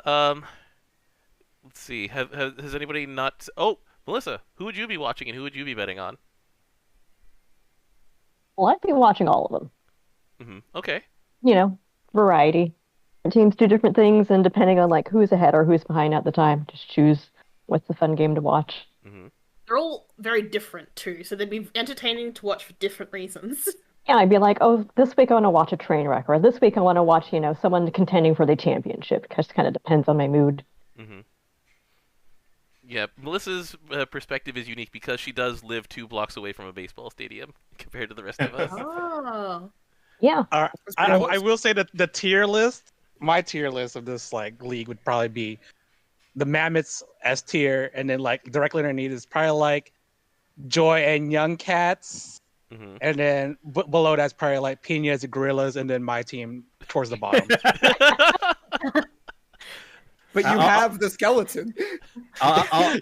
let's see. Has anybody not? Oh, Melissa, who would you be watching and who would you be betting on?
Well, I'd be watching all of them.
Okay.
Variety. Teams do different things, and depending on like who's ahead or who's behind at the time, just choose what's the fun game to watch.
They're all very different too, so they'd be entertaining to watch for different reasons.
Yeah, I'd be like, oh, this week I want to watch a train wreck, or this week I want to watch, someone contending for the championship. It just kind of depends on my mood.
Yeah, Melissa's perspective is unique because she does live 2 blocks away from a baseball stadium compared to the rest of us.
Oh.
Yeah.
I will say that my tier list of this like league would probably be the Mammoths S tier, and then like directly underneath is probably like Joy and Young Cats, and then below that's probably like Piñas and Gorillas, and then my team towards the bottom.
But you have the skeleton.
I'll,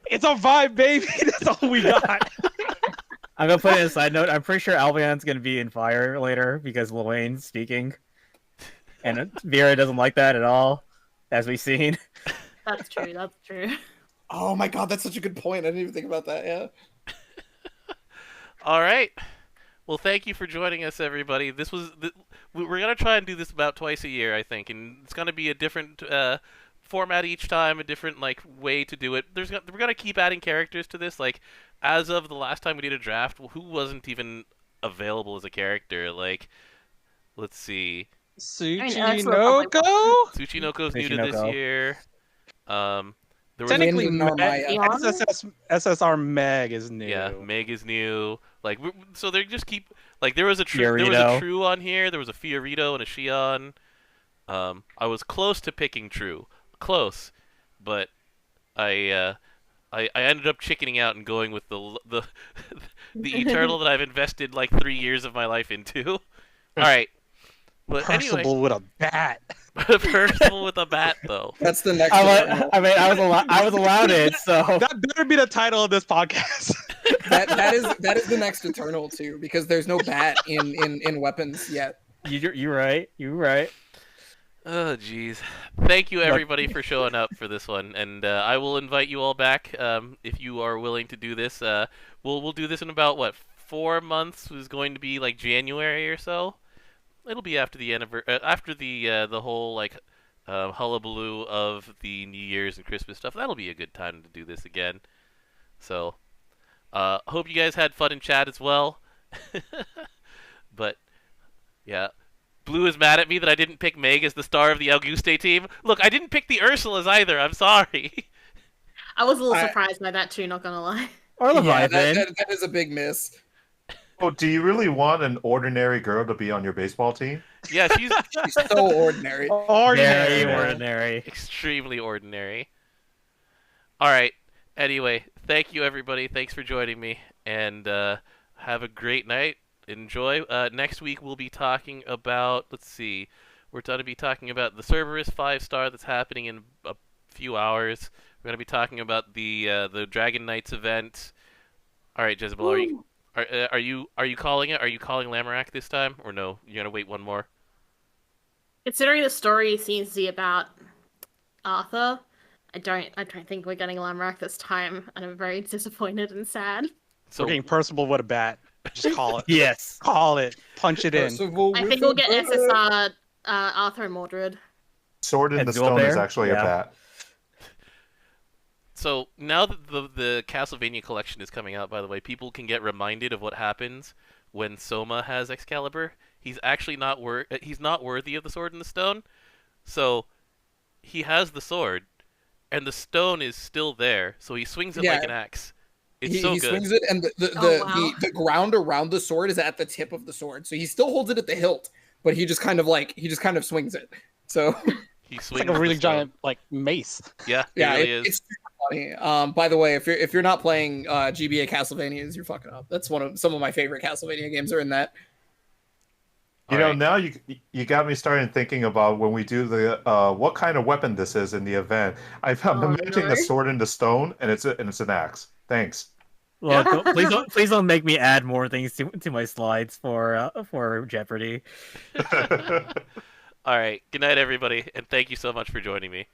It's a vibe, baby. That's all we got.
I'm gonna put in a side note. I'm pretty sure Albion's gonna be in fire later because Lil Wayne's speaking, and Vera doesn't like that at all, as we've seen.
That's true. That's true.
Oh my god, that's such a good point. I didn't even think about that. Yeah.
All right. Well, thank you for joining us, everybody. We're gonna try and do this about twice a year, I think, and it's gonna be a different format each time, a different way to do it. We're gonna keep adding characters to this. Like, as of the last time we did a draft, who wasn't even available as a character? Like, let's see,
Tsuchinoko?
Tsuchinoko's new to this
Tsuchinoko.
year. There was
Technically,
Wind Normaya.
SSR Meg is new.
Yeah, Meg is new. So they just keep there was a True on here. There was a Fiorito and a Shion. I was close to picking True, but I ended up chickening out and going with the Eternal that I've invested 3 years of my life into. All right, but anyway,
Percival with a bat.
Percival with a bat though.
That's the next.
I was allowed it, so
That better be the title of this podcast.
that is the next Eternal too, because there's no bat in weapons yet.
you're right. You're right.
Oh, jeez. Thank you, everybody, for showing up for this one, and I will invite you all back if you are willing to do this. We'll do this in about 4 months. Is going to be January or so. It'll be after the after the whole hullabaloo of the New Year's and Christmas stuff. That'll be a good time to do this again. So, hope you guys had fun in chat as well. But yeah. Blue is mad at me that I didn't pick Meg as the star of the Auguste team. Look, I didn't pick the Ursulas either. I'm sorry.
I was a little surprised by that too, not gonna lie.
Or
Yeah,
Leviathan.
that is a big miss.
Oh, do you really want an ordinary girl to be on your baseball team?
Yeah, she's
She's so ordinary.
Very
man.
ordinary.
extremely ordinary. All right. Anyway, thank you, everybody. Thanks for joining me, and have a great night. Enjoy. Next week we'll be talking about. Let's see. We're going to be talking about the Cerberus 5-star that's happening in a few hours. We're going to be talking about the Dragon Knights event. All right, Jezebel, are you calling it? Are you calling Lamorak this time, or no? You're going to wait one more.
Considering the story seems to be about Arthur, I don't think we're getting Lamrak this time, and I'm very disappointed and sad.
So
We're getting Percival with a bat. Just call it.
Yes.
Call it. Punch it in.
I think we'll get SSR Arthur and Mordred.
Sword in
And
the
Dual
Stone is
Bear?
actually
Yeah.
a bat.
So now that the Castlevania collection is coming out, by the way, people can get reminded of what happens when Soma has Excalibur. He's actually not worthy of the Sword in the Stone. So he has the sword, and the stone is still there. So he swings it
Yeah.
like an axe. It's
He
so good.
swings it, and the ground around the sword is at the tip of the sword, so he still holds it at the hilt, but he just kind of swings it. So
He
It's
swings
like a really
the stone.
giant mace.
Yeah,
yeah,
it really is.
it's super funny. By the way, if you're not playing GBA Castlevanias, you're fucking up. That's some of my favorite Castlevania games are in that.
You
All
know,
right.
now you got me starting thinking about when we do the what kind of weapon this is in the event. I'm imagining
no.
a sword in the stone, and it's an axe. Thanks.
Look, please don't make me add more things to my slides for Jeopardy.
All right. Good night, everybody, and thank you so much for joining me.